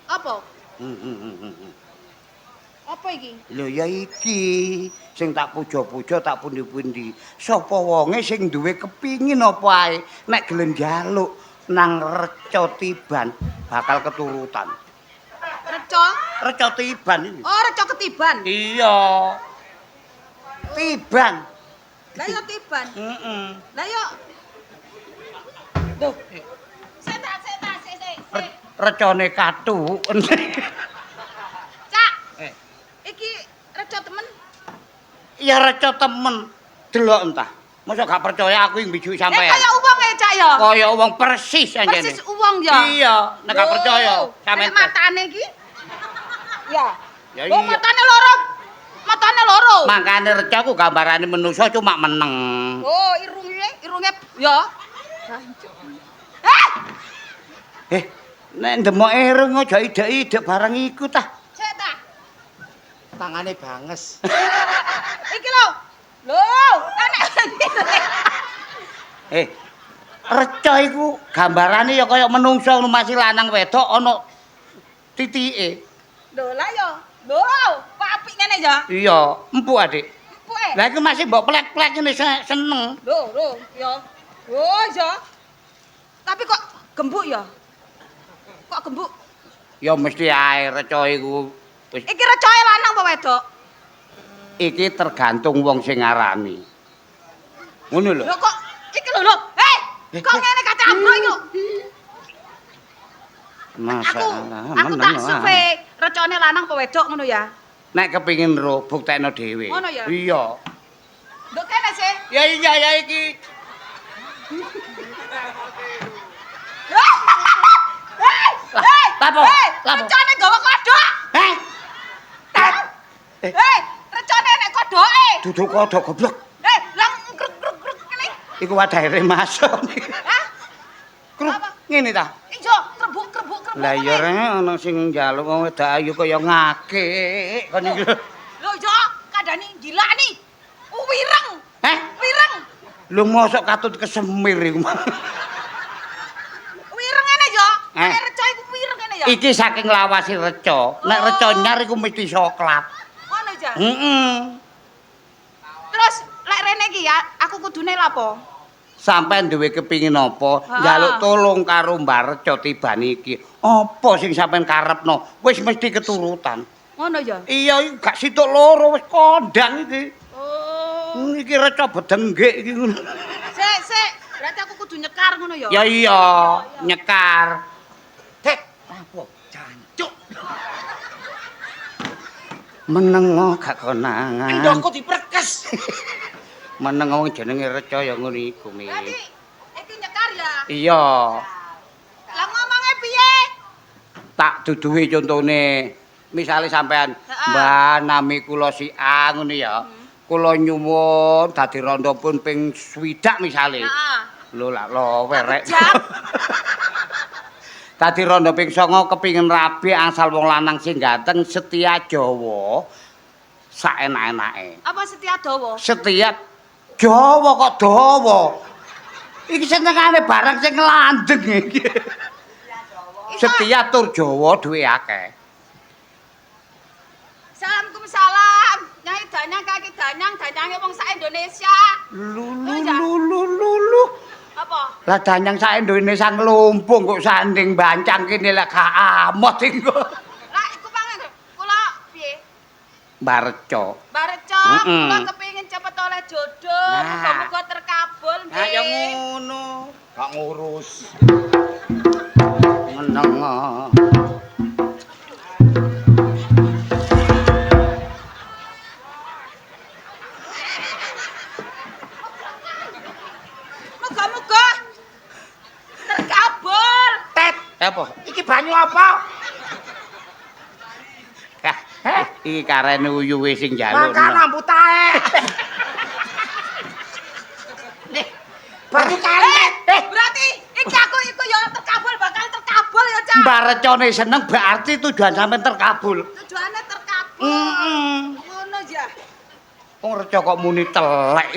Apa?
Hmm.
Apa iki?
Lho ya iki sing tak puja-puja tak pundi-pundi. Sapa wonge sing duwe kepingin apa ae nek gelem njaluk nang reca tiban bakal keturutan.
Reca?
Reca tiban iki.
Oh, reca ketiban.
Iya. Tiban.
Lah yo tiban.
Heeh.
Lah yo. Duh. Sik.
Recane katu.
Cak.
Eh.
Iki reca temen.
Ya reca temen. Delok entah. Masa gak percaya aku yang bijuk sampean.
Kaya uwong ya, Cak ya.
Kaya wong persis anjene.
Persis uwong ya.
Iya, nek gak percaya sampean.
Nek matane iki. Ya.
Ya
Oh,
iya.
matane loro. Matane loro.
Makane reca ku gambarane manusa cuma meneng.
Oh, irunge ya.
Nek ndemok irung aja idek-idek barang iku tah.
Cek ta.
Tangane banges.
Iki lho. Lho, enek.
Reca iku gambarane ya kaya menungsa masih lanang wedok ana titike.
Lho, lah yo. Lho, kok apik ngene ya?
Iya, empuk Adik.
Empuke.
Lah iku masih mbok plek-plek ngene seneng.
Lho, ya. Oh, ya. Tapi kok gembuk ya? Kok gembuk?
Ya mesti ae reca iku wis
Iki recoe lanang apa wedok?
iki tergantung wong sing ngarani. Ngono lho.
Lho kok iki lho. Hei, kok ngene kacambro iku?
Masalah
Aku tak survei recone lanang apa wedok ngono ya.
Nek kepengin ro buktekno dhewe.
Ngono ya?
Iya.
Nduk kene sih.
Ya iya ya iki.
Hei,
Lapo? Lapo?
recone gawa kodhok.
Heh.
Hei, recone nek kodhoke.
Duduk kodhok goblok.
Hei, lang kruk kene.
Iku wadahe remason.
Hah?
Kruk
Apa?
ngene ta?
Ijo, krebuk.
Lah iya rene ana sing njaluk wong wedok ayu kaya ngakik kon iki.
Lho yo, kandhani gilani. Wireng.
Heh?
Wireng.
Lu mosok katut kesemir iku.
Wireng ngene yo.
Eh.
Nek reca iku wireng ngene ya.
Iki saking lawasi reca. Nek reca nyar iku mesti coklat.
Ngono ja.
Heeh.
Terus lek rene iki ya, aku kudune lapo?
Sampeyan duwe kepingin apa?
Ha.
Njaluk tolong karo Mbak Reca tiban iki. Apa sing sampeyan karepno? Wis mesti keturutan.
Ngono ya.
Iya iki gak situk loro wis kondang iki.
Oh.
Iki reca bedenggek iki ngono.
Sik. Berarti aku kudu nyekar ngono ya.
Ya iya, nyekar.
Dek, apa? Jancuk.
Menengo gak konangan.
Endokku diperkes.
Menengo jenenge Reca ya ngono iku, Mi.
Berarti iki
Iya.
Lah ngomongnya piye?
Tak duduhi contone. Misale sampean Mbah nami kula si A ngono ya. Kula nyuwun dadi randha pun ping 60 misale.
Heeh.
Lho lak lo werek.
Jam.
Dadi randha ping 9 kepingin rabi asal wong lanang sing ganteng setia Jawa saenak-enake.
Apa setia dawa?
Setia Jawa kok dawa. Iki senengane barang sing landeng iki. Setia tur Jawa duwe akeh.
Salam. Nyai danyang kaki danyange wong sak Indonesia.
Lulu.
Apa?
Lah danyang sak Indonesia nglumpung kok sanding bancang kene lek gak amot iku.
Lah iku pangen kula piye?
Barca.
Bareca, kula kepengin cepet oleh jodoh,
Nah.
muga-muga terkabul nggih.
Ha ya ngono. Gak ngurus. Meneng.
Muga-muga terkabul.
Tet,
Apa?
iki banyu apa?
Iki karene uyuhe sing njaluk.
Makan rambut ae. Nih, banyu karet.
Berarti iki aku iku ya terkabul, bakal terkabul ya, Cak.
Barecone seneng berarti tujuan sampean terkabul.
Tujuannya terkabul. Ngono ya.
Wong reca kok muni telek.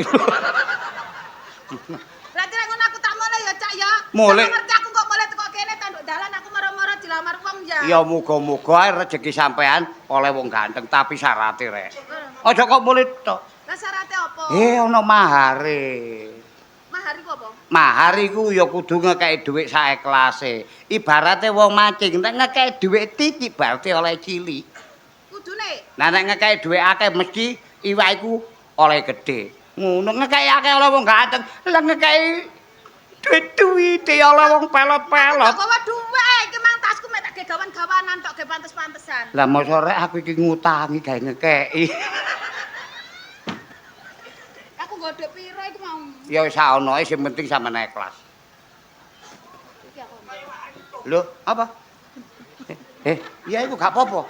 Berarti nek ngono aku tak mulai ya, Cak ya.
Mulai.
Aku ngerti aku kok mulai teko kene tanduk dalan aku mara-mara dilamar wong ya.
Ya muga-muga ae rezeki sampean oleh wong ganteng tapi syarate rek. Aja kok mulih tok.
Lah syaratnya apa?
Ana mahare.
Mahar iku apa?
Mahar iku ya kudu ngekeki dhuwit saeklase. Ibarate wong mancing nek ngekeki dhuwit titik berarti oleh cilik.
Kudune.
Nah nek ngekeki dhuwit akeh mesti iwak iku oleh gedhe. Ngono ngekeki akeh oleh wong ganteng. Lah ngekeki duit-duit oleh wong pelot-pelot.
Kok bawa duwe iki mang tasku mek tak ge gawan-gawanan tok ge pantes-pantesan.
Lah mosok rek aku iki ngutangi gawe ngekeki.
Aku godhok piro iku mau.
Ya wis anoe sing penting sampean ikhlas.
Iki aku.
Lho, apa? Ya iku gak apa-apa.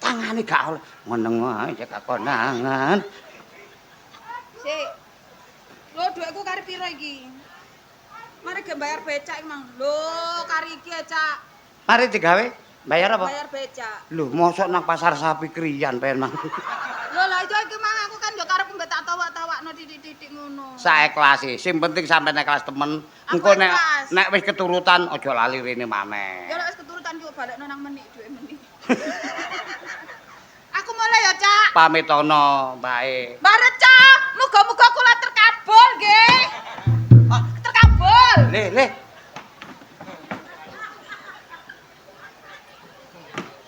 Tangane gak oleh. Meneng wae cek konangan.
Sik. Lho dhuwitku kari piro iki? Mari ge bayar becak iki mang. Lho kari iki ya, Cak.
Mari digawe. Bayar apa?
Bayar becak.
Lho, mosok nang pasar sapi kriyan pengen mang.
Lho lah itu iki mang aku kan yo karep mbek tak tawak-tawakno titik-titik ngono.
Saeklase, sing penting sampean ikhlas temen.
Aku
Engko
ikhlas.
nek wis keturutan aja lali rene maneh.
Ya lek wis keturutan yo balekno nang menik dhuwit menik. Aku mulai ya, Cak.
Pamit ana, bae.
Bareca, muga-muga kula terkabul nggih. Terkabul.
Le.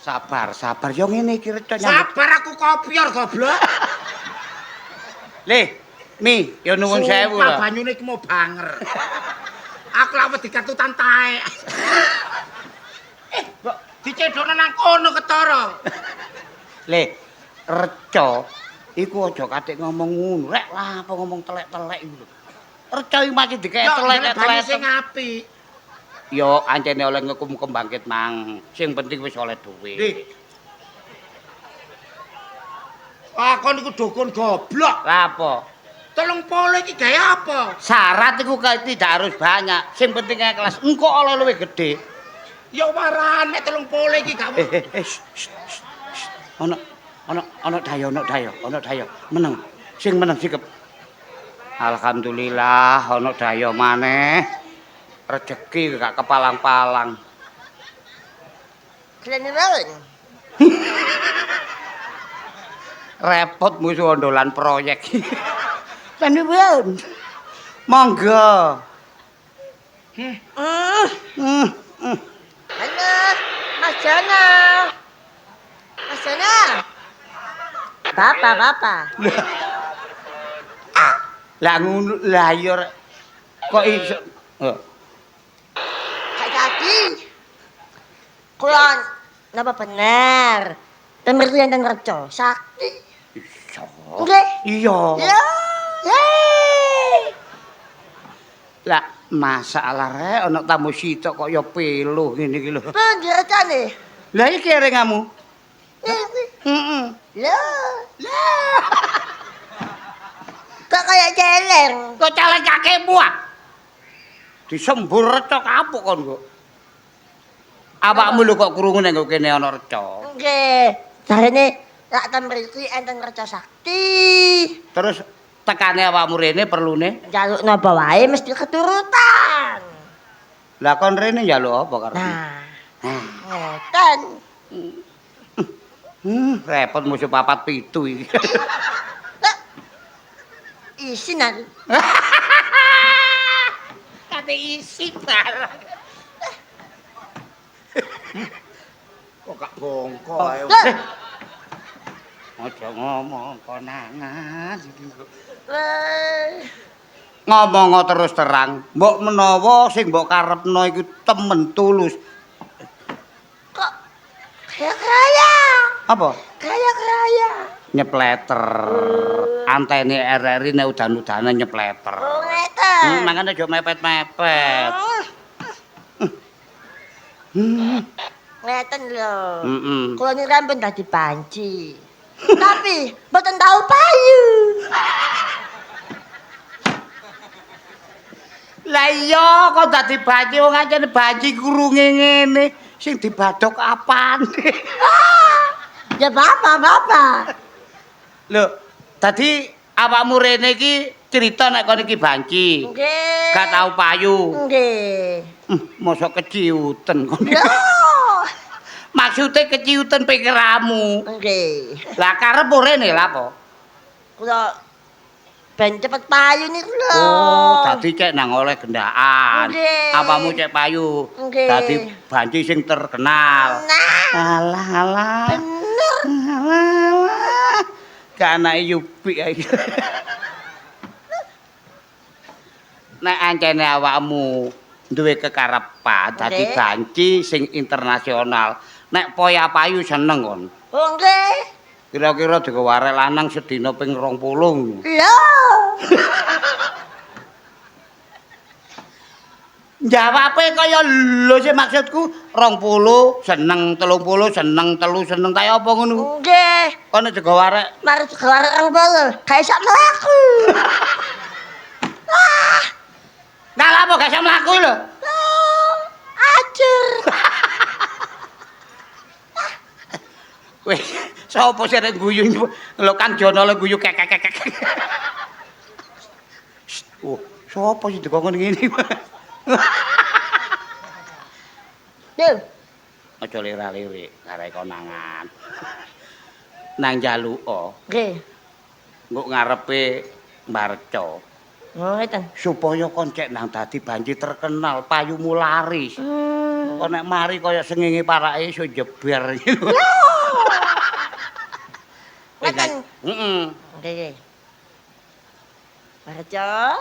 Sabar. Yo ngene iki reca nyambut.
Sabar aku kopior goblok.
Le, Mi, yo nuwun sewu
Sumpah
lho.
banyune iki mau banger. Aku lak wedi katutan tae. Mbok dicedhokno nang kono ketara.
Le, reca iku aja katik ngomong ngono. Rek lah apa ngomong telek-telek iku lho. Reca iki masih dikek
Banyu
telek-telek.
sing apik.
Yo ancene oleh ngekum bangkit mang. Sing penting wis oleh duit.
Dik. Kon iku dukun goblok.
Lah apa?
30 iki gawe apa?
Syarat iku tidak harus banyak. Sing penting kelas engko oleh luwih gede.
Ya warane 30 iki gak.
Ana dayo. Meneng. Sing meneng sikep. Alhamdulillah ana dayo maneh. Rezeki gak kepalang-palang. Repot musuh ondolan proyek. Panjenengan. Monggo.
Halo, Mas Jono. Mas Jono. Bapak.
Lah ngono lah ya rek. Kok iso?
Jadi, kulon, napa bener? Pemerintahan dan reco, sakti.
Iso.
Nggih.
Iya.
Ya, yeay.
Lah Masalah rek ana tamu sitok kok ya peluh ngene iki lho.
Pun direkane.
Lah iki kerengamu. Heeh.
Lah. Kok kayak celeng.
Kok calek kakekmu ah. Disembur reca kapuk kon kok. Awakmu lho kok krungu nek kene ana reca.
Nggih. Jarene lak ten mriki enten reca sakti.
Terus tekane awakmu rene perlune.
Jaluk napa wae mesti keturutan.
Lah kon rene njaluk apa karo?
Nah, ngeten.
Repot musuh papat pitu iki.
Isinan.
Kate isi barang. Kok gak bongko ae. Aja ngomong konangan iki kok. Ngomong terus terang, mbok menawa sing mbok karepno iku temen tulus.
Kok kaya-kaya.
Apa?
Kaya-kaya.
Nyepleter. Antene RRI nek udan-udanan nyepleter.
Oh, ngeten.
Makane aja mepet-mepet.
Ngeten lho.
Heeh.
Kula niku rampun dadi banci. Tapi mboten tahu payu.
Lah iya kok dadi banci wong ancene banci kurunge ngene. Sing dibadhok apane?
Ya bapak.
Lho, tadi awakmu rene iki cerita nek kon iki banci.
Nggih.
Gak tau payu.
Nggih.
Mosok keciuten kon.
Lho.
Maksude keciuten pikiramu.
Nggih.
Lah karep rene lha apa?
Kula ben cepet payu niku lho.
Oh, dadi cek nang oleh gendaan.
Nggih.
Apamu cek payu.
Nggih.
Dadi banci sing terkenal.
Nah,
Alah.
bener.
Alah. Kanake Yupi iki. Nek ancene awakmu duwe kekarepan dadi
Nggih.
banci sing internasional. Nek poya payu seneng kon.
Oh nggih.
Kira-kira digawarek lanang sedina ping 20.
Lho.
Jawabe kaya lho sih maksudku 20 seneng 30 seneng 3 seneng kaya apa ngono.
Nggih.
Kono digawarek
Mari sekarang bol. Kayak sak mlaku.
Nah, lha apa gak iso mlaku lho?
Ajur.
Weh, sapa sing arek guyu lho Kang Jono le guyu kek. Oh, sapa sing dikongkon ngene?
Duh.
Aja lira-lirik arek konangan. Nang jaluka,
Nggih.
engko ngarepe Mbarca.
Oh ngeten.
Supaya kon cek nang dadi banci terkenal, payumu laris. Kok nek mari kaya sengenge parake iso jeber.
Ngeten.
Heeh.
Nggih. Barca.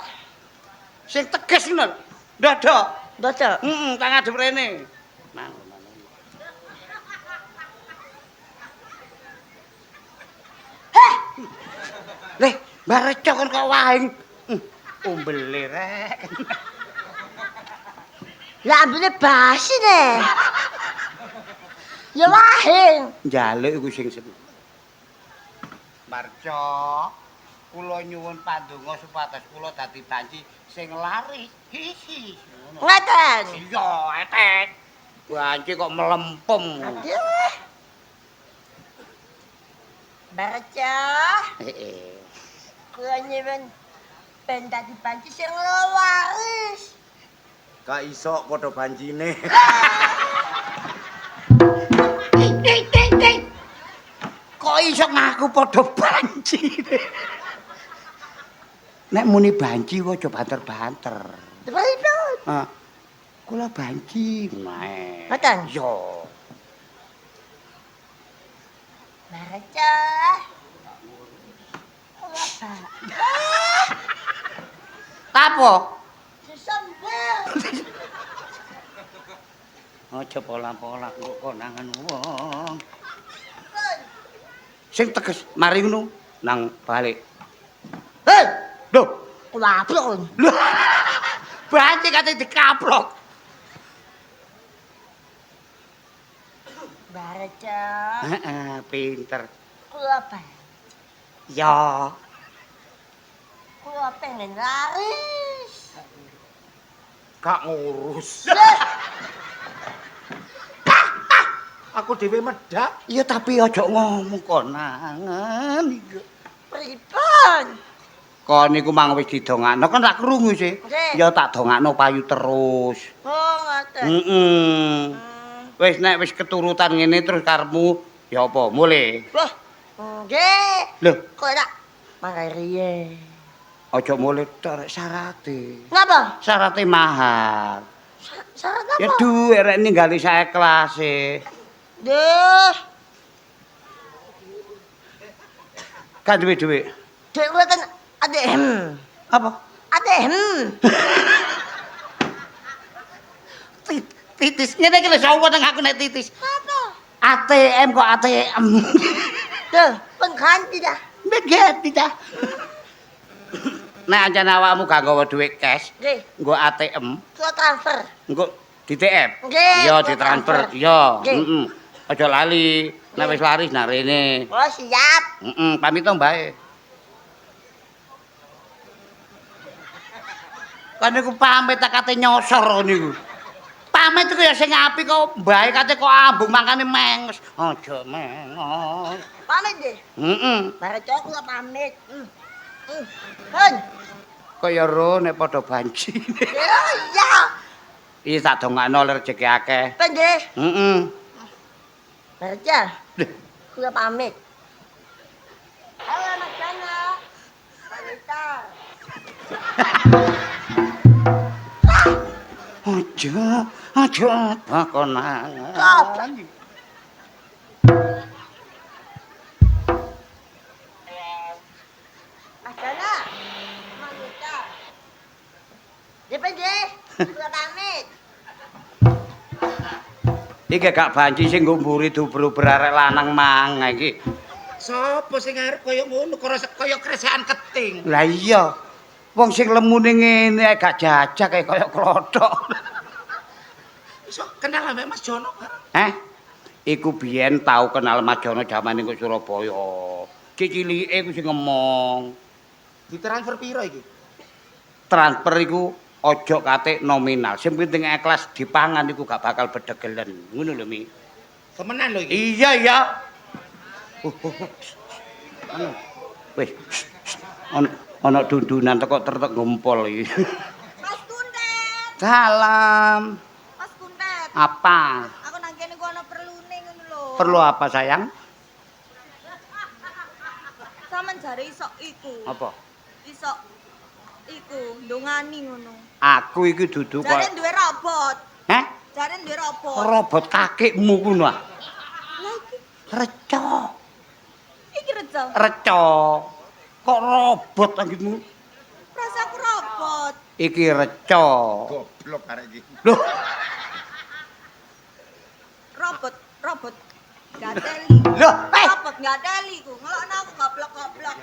Sing tegas ngono. Ndadok.
Dodo.
Heeh, tak ngadep rene. Mang. Heh. Leh, Mbarca kon kok waing. Umbele rek.
Lah ambune basi ne. Ya wae.
Njaluk iku sing seneng. Mbarca, kula nyuwun pandonga supados kula dadi banci sing laris. Hihi.
Ngeten.
Iya, etek. Banci kok melempem.
Aduh. Barca.
Heeh.
Kula nyuwun ben dadi banci sing laris.
Gak iso padha bancine.
Kok iso ngaku padha banci? Nek muni banci kok aja banter-banter.
Pripun?
Ah. Kula banci mae.
Ngoten?
Yo.
Barca. Apa?
Apa?
Sesambel.
Aja pola-pola kok konangan wong. Sing teges mari ngono nang balik.
Hei,
Lho,
kula apun.
lho. banci kate dikaplok.
Barejo.
Heeh, pinter.
Kula apa?
Ya.
Kula pengen laris.
Gak ngurus.
Lah,
Aku dhewe medhak.
Ya tapi aja ngomong konangan iki.
pripun?
Kon niku mang wis didongakno kan tak krungu sih.
Nggih.
Ya tak dongakno payu terus.
Oh, ngoten.
Wis nek wis keturutan ngene terus karepmu ya apa? Mulih.
Loh, nggih.
Lho,
Kok tak mangke riye?
aja mulih tok rek syarate.
Napa?
Syarate mahal.
Syarat
Ya
apa?
duwe rek ninggali saya kelase.
Duh,
Kan duwe-duwe.
dek kula kan adem.
Apa?
Adem.
Titis. Ngene iki lho sapa nang aku nek titis.
Apa?
ATM kok ATM.
Duh, pengganti dah.
Beget dah. Nek ancen awakmu gak nggawa dhuwit cash,
Nggih,
nggo ATM,
kula transfer.
engko di TM.
Nggih,
Iya,
kula
ditransfer.
transfer.
Iya,
Nggih.
Aja lali, nek wis laris nang rene.
Oh, siap.
Pamit to, Mbak. Kan niku pamit tak kate nyosor niku. Pamit iku ya sing apik kok Mbak kate kok ambung mangkane menges. Aja menges.
Pamit nggih. Barejo kula pamit. Hon.
Kaya ro nek padha banci.
Ya, iya.
Iki tak dongakno rezeki akeh.
Nggih. Barejo,
Lho,
kula pamit. Halo, Mas Jana. Wanita.
aja bakonangan.
Apa? Mas Jana. Wanita. Nggih, kula pamit.
Iki gak banci sing nggo mburi dubur-ubur arek lanang mang iki.
Sopo sing arep kaya ngono kaya kresekan keting.
Lah iya. Wong sing lemune ngene ae gak jajak kaya klothok.
Iso kenal ambek Mas Jono bareng.
Iku biyen tau kenal Mas Jono jaman ning Surabaya. Cicilike ku sing ngomong.
Ditransfer piro iki?
Transfer iku aja kate nominal. Sing penting ikhlas dipangan iku gak bakal bedegelen. Ngono lho, Mi.
Temenan lho iki.
Iya, iya. Wis. Ana dundunan teko tertek ngumpul iki.
Mas Kuntet.
Salam.
Mas Kuntet.
Apa?
Aku nang kene ku ana perlune ngono lho.
Perlu apa, sayang?
Sampeyan jare iso iku.
Apa?
Iso iku ndongani ngono.
Aku iki dudu
Jare
kok.
duwe robot.
Heh?
Jare duwe robot.
Robot kakekmu kuwi.
Lah iki
Reca.
iki rejo.
Reca. Kok robot anggitmu?
Rasaku robot.
Iki reca.
Goblok arek iki.
Loh,
Robot gateli.
loh,
Robot gateli ku. Ngelokno aku goblok-goblok.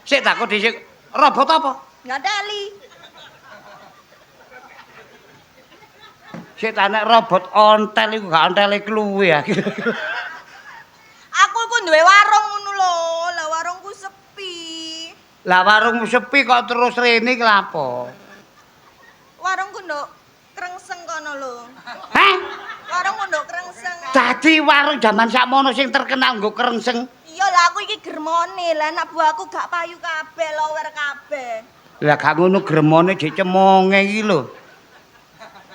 sik tak kok dhisik. Robot apa?
Gateli.
Sik tak nek robot ontel iku gak ontele kluwe ya.
Aku ku duwe warung ngono lho. Lah warungku sepi.
Lah warung sepi kok terus rene iki lha apa?
Warungku nduk krengseng kono lho.
Heh?
Warungku nduk krengseng.
Dadi warung jaman sakmono sing terkenal nggo krengseng.
Iya lah aku iki germone. Lah anak buahku gak payu kabeh, lower kabeh.
Lah gak ngono gremone dik cemonge iki lho.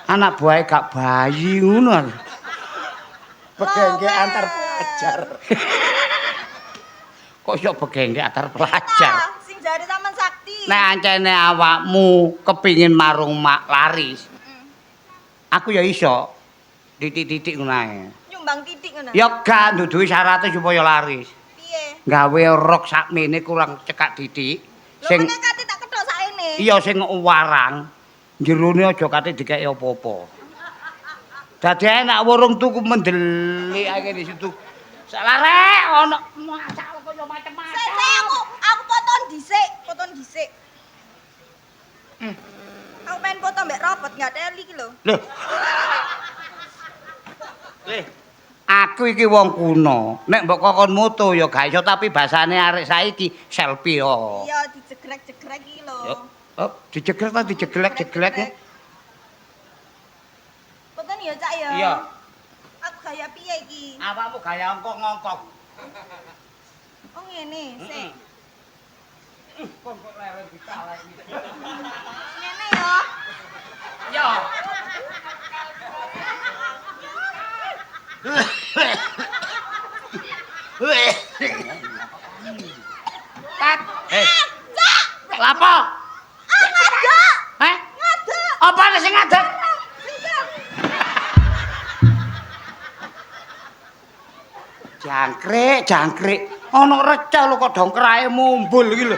Anak buahe gak bayi ngono.
Begengge antar pelajar.
Kok iso begengge antar pelajar?
Ah, sing jare sampean sakti.
Nek ancene awakmu kepingin marung mak laris. Aku ya iso. Titik-titik ngono ae.
Nyumbang titik ngono.
Ya gak nduduhi syaratnya supaya laris.
Piye?
Gawe rok sakmene kurang cekak titik.
Lho
Sing
meneh kate tak kethok sakene.
iya sing warang. Jerone aja kate dikeki apa-apa. Dadi enak warung tuku mendelik ae di situ. Salarek ana masak kaya macam-macam.
Sik aku poton dhisik. Aku main foto mbak robot nggak teli iki lho.
Lho. Aku iki wong kuno. Nek mbok kokon moto ya gak iso tapi basane arek saiki selfie yo.
Iya dijegrek-jegrek iki lho.
Yo. Oh, dijegrek ta dijeglek-jeglek.
Foto nih ya Cak ya.
Iya.
Aku gaya piye iki?
Awakmu gaya ngongkong.
Oh ngene, sik.
Kok leren ditalek iki.
Ngene ya.
Yo. Tat.
Cak!
Lapo?
Ngadek!
Heh?
Ngadek!
Apa sing ngadeg? Jangkrik. Ana reca lho kok dongkrae mumbul iki lho.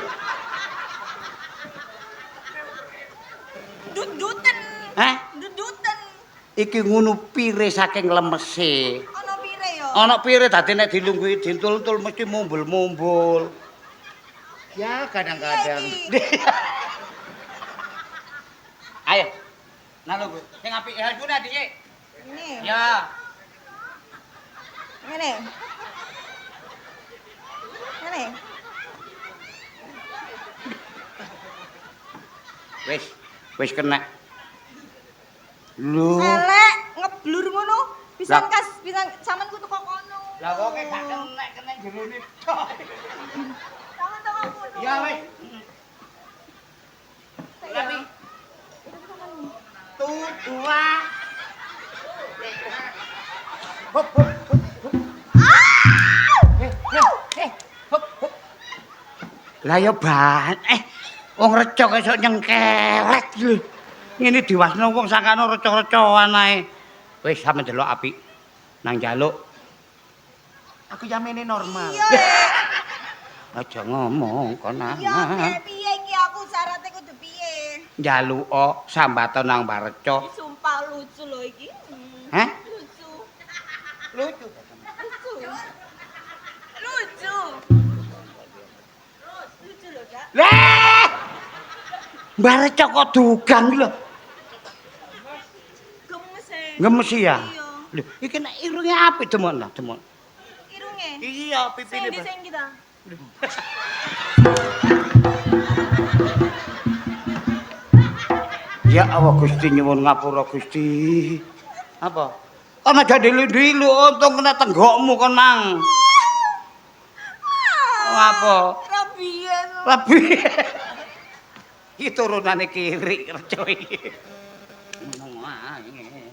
Duduten.
Heh?
Duduten.
Iki ngunu pire saking lemese.
Ono pire ya?
Ana pire dadi nek dilungguhi dintul-tul mesti mumbul-mumbul. Ya kadang-kadang. Ayo. Nah lho, sing apik ya iku Dik.
Ini.
Ya.
Ngene. Ngene.
Wis kena. Lho.
Elek ngeblur ngono. Pisan
Lah.
kas, pisan sampean kudu kok kono.
Lah kok gak kena jerone tok.
Sampean toko kono.
Ya wis. Tapi dua. Hop. Lah ya ban. Wong recok esuk nyengkelek lho. Ngene diwasno wong sangkano recok-recokan ae. Wis sampe delok apik. Nang njaluk. Aku jamene normal.
Iya.
Aja ngomong konangan.
Iya, piye iki aku syaratnya kudu piye?
Njaluk sambatan nang Bareca.
Sumpah lucu lho iki.
Hah?
Lucu.
Lucu.
Lucu. Lucu. Lucu lho, Kak.
Lah! Bareca kok dugang lho.
Gemes e.
Ngemes ya?
Iya.
Lho, iki nek irunge apik demon lah, demon.
Irunge.
Iya,
Sing
pipine.
di sing kita.
Ya Allah Gusti nyuwun ngapura Gusti. Apa? Kon aja dilu-dilu untung kena tenggokmu kon mang. Apa?
Rabien.
Lebih. Iki turunane kiri reca iki.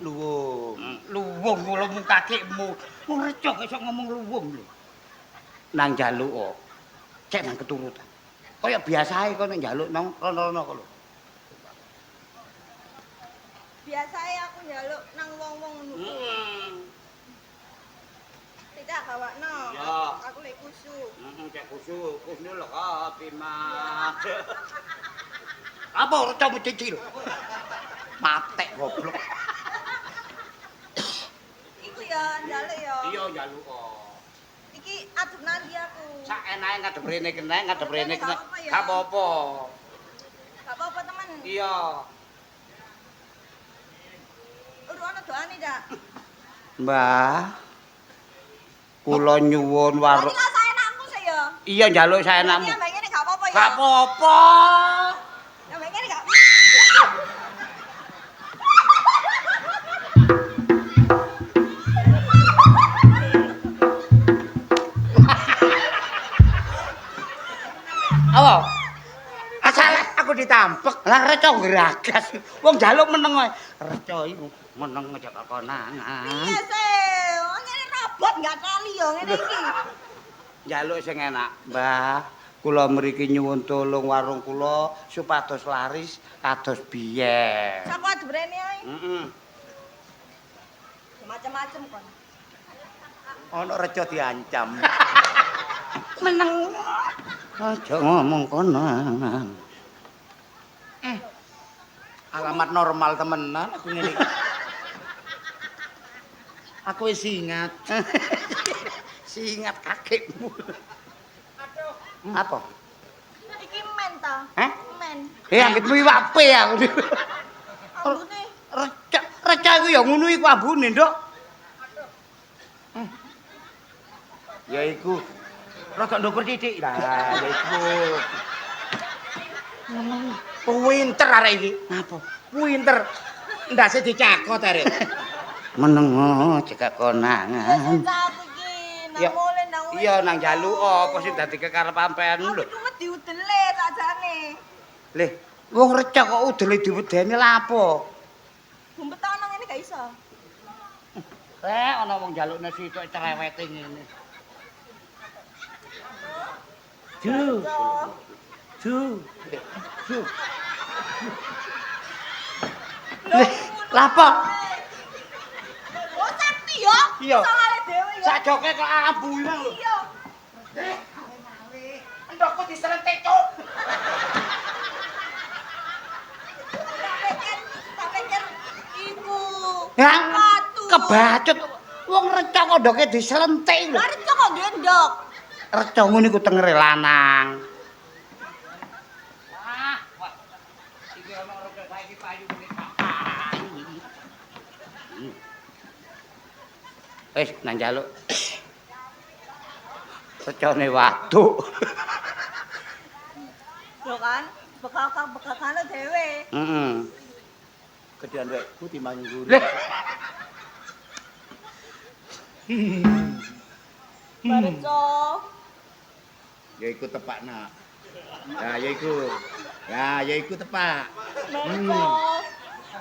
Luwung. Luwung mulemu kakekmu. Wong reca iso ngomong luwung lho. Nang njaluk kok. Cek nang keturutan. Kaya biasae kon nek njaluk nang rono-rono kok lho.
Biasae aku njaluk nang wong-wong ngono. Tidak gawakno.
Iya.
Aku lek kusuk.
Cek kusuk, kusuk lho Mas. Apa reca mencicil? Matek goblok.
Iku ya njaluk ya.
Iya njaluk kok.
Iki adunan di aku.
Sak enae ngadep rene kene, ngadep rene kene.
Gak apa-apa ya.
Gak apa-apa.
Gak apa-apa teman.
Iya.
Udah ana doane, Dak.
Mbah. Kula nyuwun warung.
Lah saenakku sih ya.
Iya njaluk saenakmu.
Iya, mbak ngene gak apa-apa ya.
Gak apa-apa.
Ya mbak ngene gak.
Apa? Asal aku ditampek. Lah reca geragas. Wong njaluk meneng wae. Reca iku meneng aja kok konangan.
Iya sih. Ngene robot gak teli ya ngene iki.
Njaluk sing enak, Mbah. Kula mriki nyuwun tulung warung kula supados laris kados biyen.
Saku adu brene ae.
Heeh.
Macam-macam kon.
Ana reca diancam.
Meneng. Aja ngomong konangan.
Alamat normal temenan aku ngene. Aku wis ingat.
Singat kakekmu. Apa?
Iki men ta?
Hah?
Men.
Anggitmu iwak pe aku.
Ambune.
Reca iku ya ngono iku ambune, Nduk. Ya iku. Rada ndukur titik. Lah, ya iku.
Pinter arek iki.
Napa?
Pinter. Ndase dicakot arek.
Meneng cekak konangan.
Aku iki nang
Ya.
mule nang wis.
Iya nang njaluk apa sing dadi kekarepan penmu lho.
Aku cuma diudele sakjane.
Lih, wong reca kok udele diwedeni lha apa?
Gumpet ana ngene gak iso.
Rek ana wong njalukne sitok cerewete ngene. Du. Lih, lha apa?
Oh, sakti ya?
Iya.
Soale dhewe ya.
Sak joke kok ambu ilang lho.
Iya.
Endokku diselentik, Cuk.
Tak pikir iku.
Ya,
Watu.
kebacut. Wong reca kok ndoke diselentik lho.
Mari kok gendok.
Reca ngono iku tengere lanang. Wah. Iki ana reca saiki payu ngene. Wis nang njaluk. Recane waduk.
Lho kan, bekal-bekal dhewe.
Heeh.
Gedean wekku timbang guru.
Leh,
Barco.
Ya iku tepak nak. Nah, ya iku. Ya iku tepak.
Barco.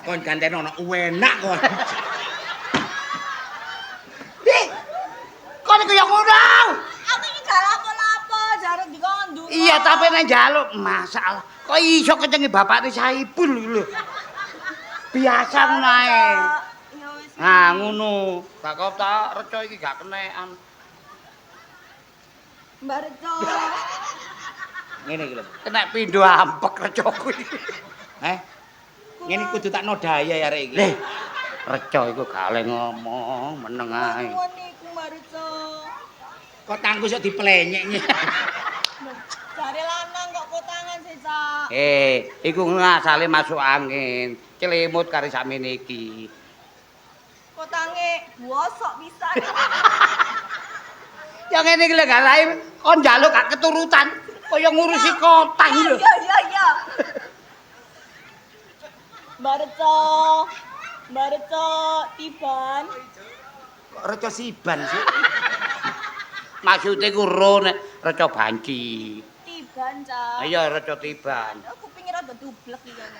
Kon gantene ana enak kon.
kok niku ya ngono?
Aku iki gak lapo-lapo, jarang dikondu.
Iya, tapi nek njaluk masalah. Kok iso kecengi bapakne Saipul iki lho. Biasa ngono ae.
Ya wis.
Nah, ngono. Gak kok tak reca iki gak kenekan.
Barco.
Ngene iki lho.
Kena pindho ampek recaku iki.
Ngene kudu tak nodaya ya arek iki.
Leh, reca iku gak oleh ngomong, meneng ae.
Nuwun niku Barco.
Kok tangku sok diplenyek.
Jare lanang kok kotangan sih, Cak.
Iku ngasale masuk angin. Celimut karo sakmene iki.
Kotange bosok pisan.
Ya ngene iki lho gak lae kon njaluk gak keturutan. Kaya ngurusi kotang lho.
Iya. Barco. Barco tiban.
Kok reca siban sih?
Maksude ku ro nek reca banci.
Tiban, Cak.
Iya reca tiban.
Aku pingin rada dublek iki kan.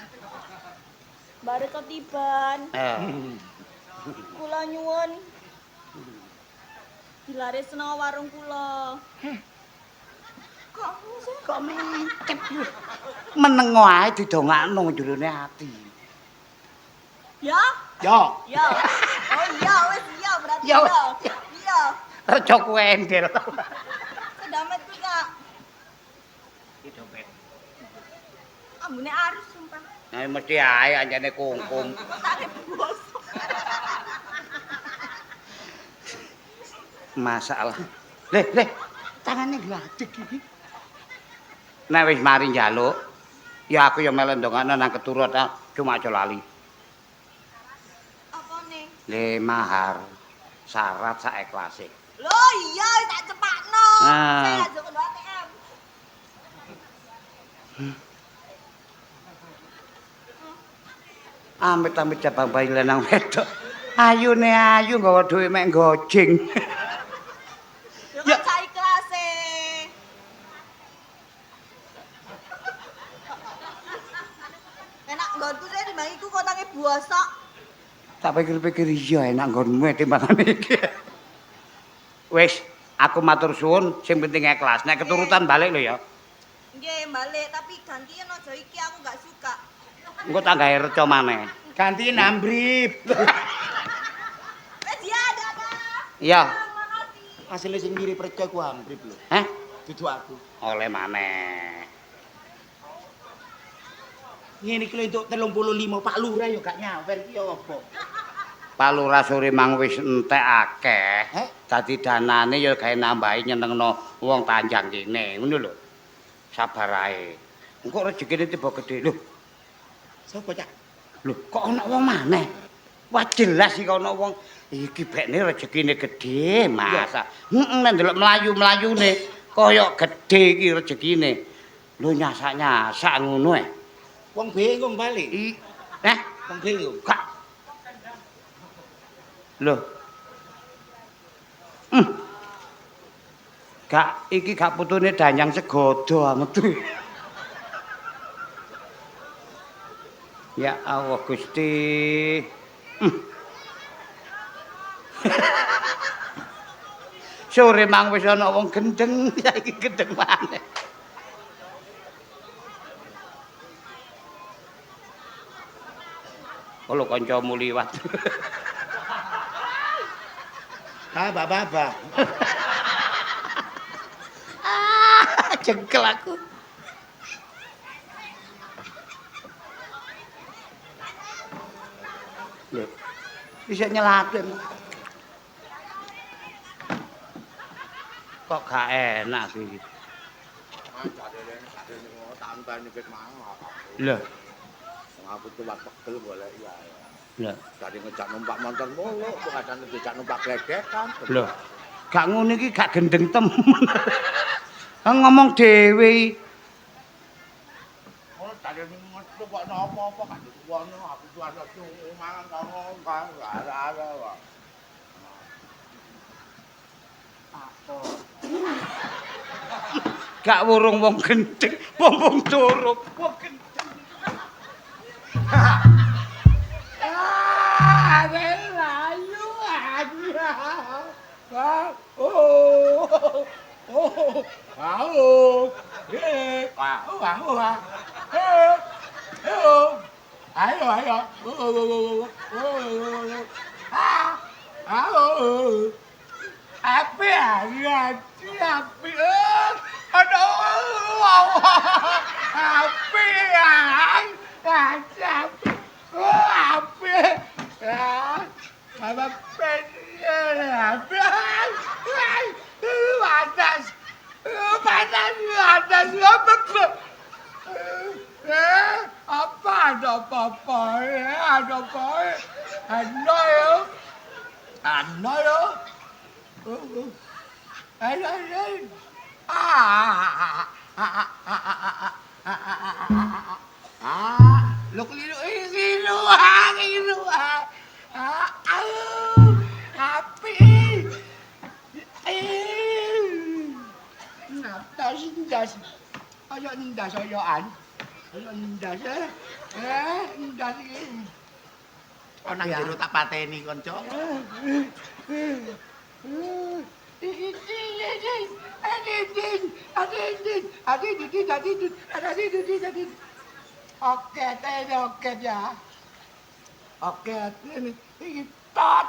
Barco tiban. Kula nyuwun. Dilaresno warung kula. Kok sih?
Kok mencep lho. Meneng wae didongakno jerone ati.
Ya?
Yo.
Ya. Oh iya, wis iya berarti
Ya,
iya. Iya.
Reca kuendel.
Sedamet ku, Kak. Ambune arus sumpah.
Nah, mesti ae anjane kungkum.
Tak bosok.
Masalah. Leh, tangane gladek iki. Nek wis mari njaluk, ya aku ya melu ndongakno nang keturutan cuma aja lali.
Apa nih?
Le mahar syarat sak ikhlase.
Loh iya tak cepakno.
Nah.
Saya aja ke ATM.
Amit-amit cabang bayi lenang wedok. Ayune ayu nggawa dhuwit mek gojing.
Ya kan sak ikhlase. Enak nggonku sih timbang iku kotange bosok.
Tak pikir-pikir iya enak nggonmu timbangane iki. Wis, aku matur suwun, sing penting ikhlas. Nek keturutan balik lho ya.
Nggih, balik tapi gantian aja iki aku gak suka.
Engko tak gawe reca maneh.
Gantiin ambrip.
Wes ya, dadah.
Iya.
Makasih.
Asile sing mirip reca ku ambrip lho.
Heh,
Dudu aku.
oleh maneh.
Ngene iki lho entuk 35 Pak Lurah ya gak nyawer iki ya apa?
Pak Lurah sore mang wis entek akeh.
Heh?
Dadi danane ya gawe nambahi nyenengno wong Tanjang kene, ngono lho. Sabar ae. Engko rezekine tiba gedhe lho.
Sopo cak?
Lho, kok ana wong maneh? Wah jelas iki ana wong iki bekne rezekine gedhe, masa. Nek ndelok mlayu-mlayune kaya gedhe iki rezekine. Lho nyasak-nyasak ngono e.
Wong bingung bali.
Wong bingung. Kak. Lho. Gak iki gak putune Danyang Segodo metu. Ya Allah Gusti. Sore mang wis ana wong gendeng, saiki gendeng maneh. Kalau kancamu liwat.
Baba.
Jengkel aku. Lho, bisa nyelatin. Kok gak enak iki. Lho,
Aku tuh pegel golek ya.
lho,
Tadi ngejak numpak motor mulu, kok kadang ngejak numpak gledekan.
lho. Gak ngono iki gak gendeng temen. Ngomong dhewe.
Oh, tadi metu kok napa-apa gak dituwono, aku tuh ada mangan karo kan ada wae.
Gak wurung wong gendeng, wong durung, wong gendeng.
Layu aja. Api aja, api. Aduh, api aja, api. Apa pengen api? Panas, apa? Apa ada apa-apa? Ada apa? Ano yo? Lo keliru. Api. Ndas. Ayo ndas ayoan. Ndas iki.
Ana jero tak pateni kanca.
Oke ya. Oke, ini tot.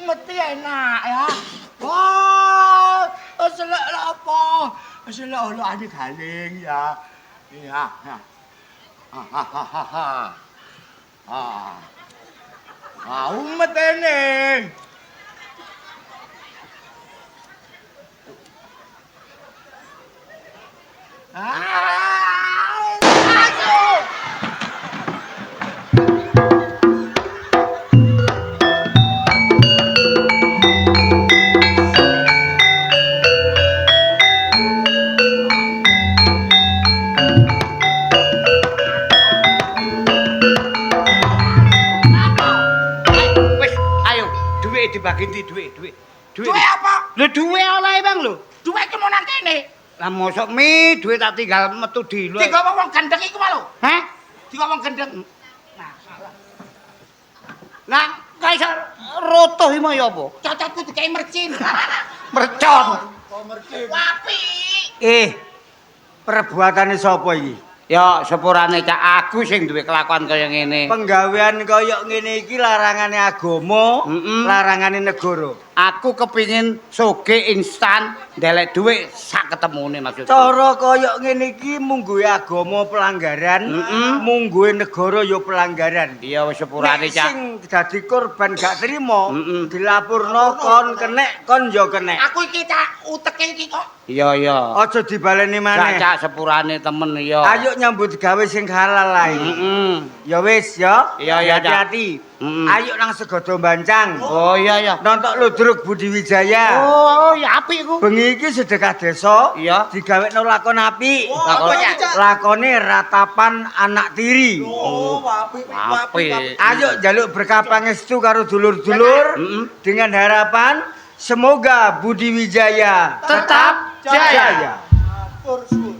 Mesti enak ya. Wah, selek apa? Selek ono ade galing ya. Iya. Umet ini. Aduh.
Wis, ayo, dhuwit dibagi ndi dhuwit. Duwe
apa?
Lho duwe oleh Bang lho.
Duwe ki mau nang kene.
Lah mosok mi duwe tak tinggal metu di luar.
Digawa wong gendeng iku malu.
Hah?
Digawa wong gendeng.
Lah kaisar rotoh iki mau ya apa?
Cocotku dikai mercin.
Mercon.
Wapi.
Perbuatane sapa iki?
Ya sepurane cak aku sing duwe kelakuan kaya ngene.
Penggawean kaya ngene iki larangane agama,
Mm-mm.
larangane negara.
Aku kepingin soge instan ndelek dhuwit sak ketemune maksudku.
Cara kaya ngene iki mungguhe agama pelanggaran, mungguhe negara ya pelanggaran.
Iya wis sepurane
Nek
cak.
sing dadi korban gak trimo,
Mm-mm.
dilapurno kon kenek, kon ya kenek.
Aku iki cak uteke iki kok.
Iya iya.
Aja dibaleni
Cak
maneh.
cak sepurane temen iya.
Ayo nyambut gawe sing halal ae.
Heeh.
Ya wis ya.
Iya, iya, Cak.
Hati-hati.
Mm-mm.
Ayo nang Segodo Bancang.
Oh iya iya.
Nontok Ludruk Budi Wijaya.
Oh ya apik ku.
Bengi iki sedekah desa.
Iya.
Digawekno lakon apik.
Lakon
apa, Cak?
Lakone ratapan anak tiri.
Apik.
Ayo jaluk berkah pangestu karo dulur-dulur dengan harapan semoga Budi Wijaya
Tetap jaya.
jaya.
Matur suwun.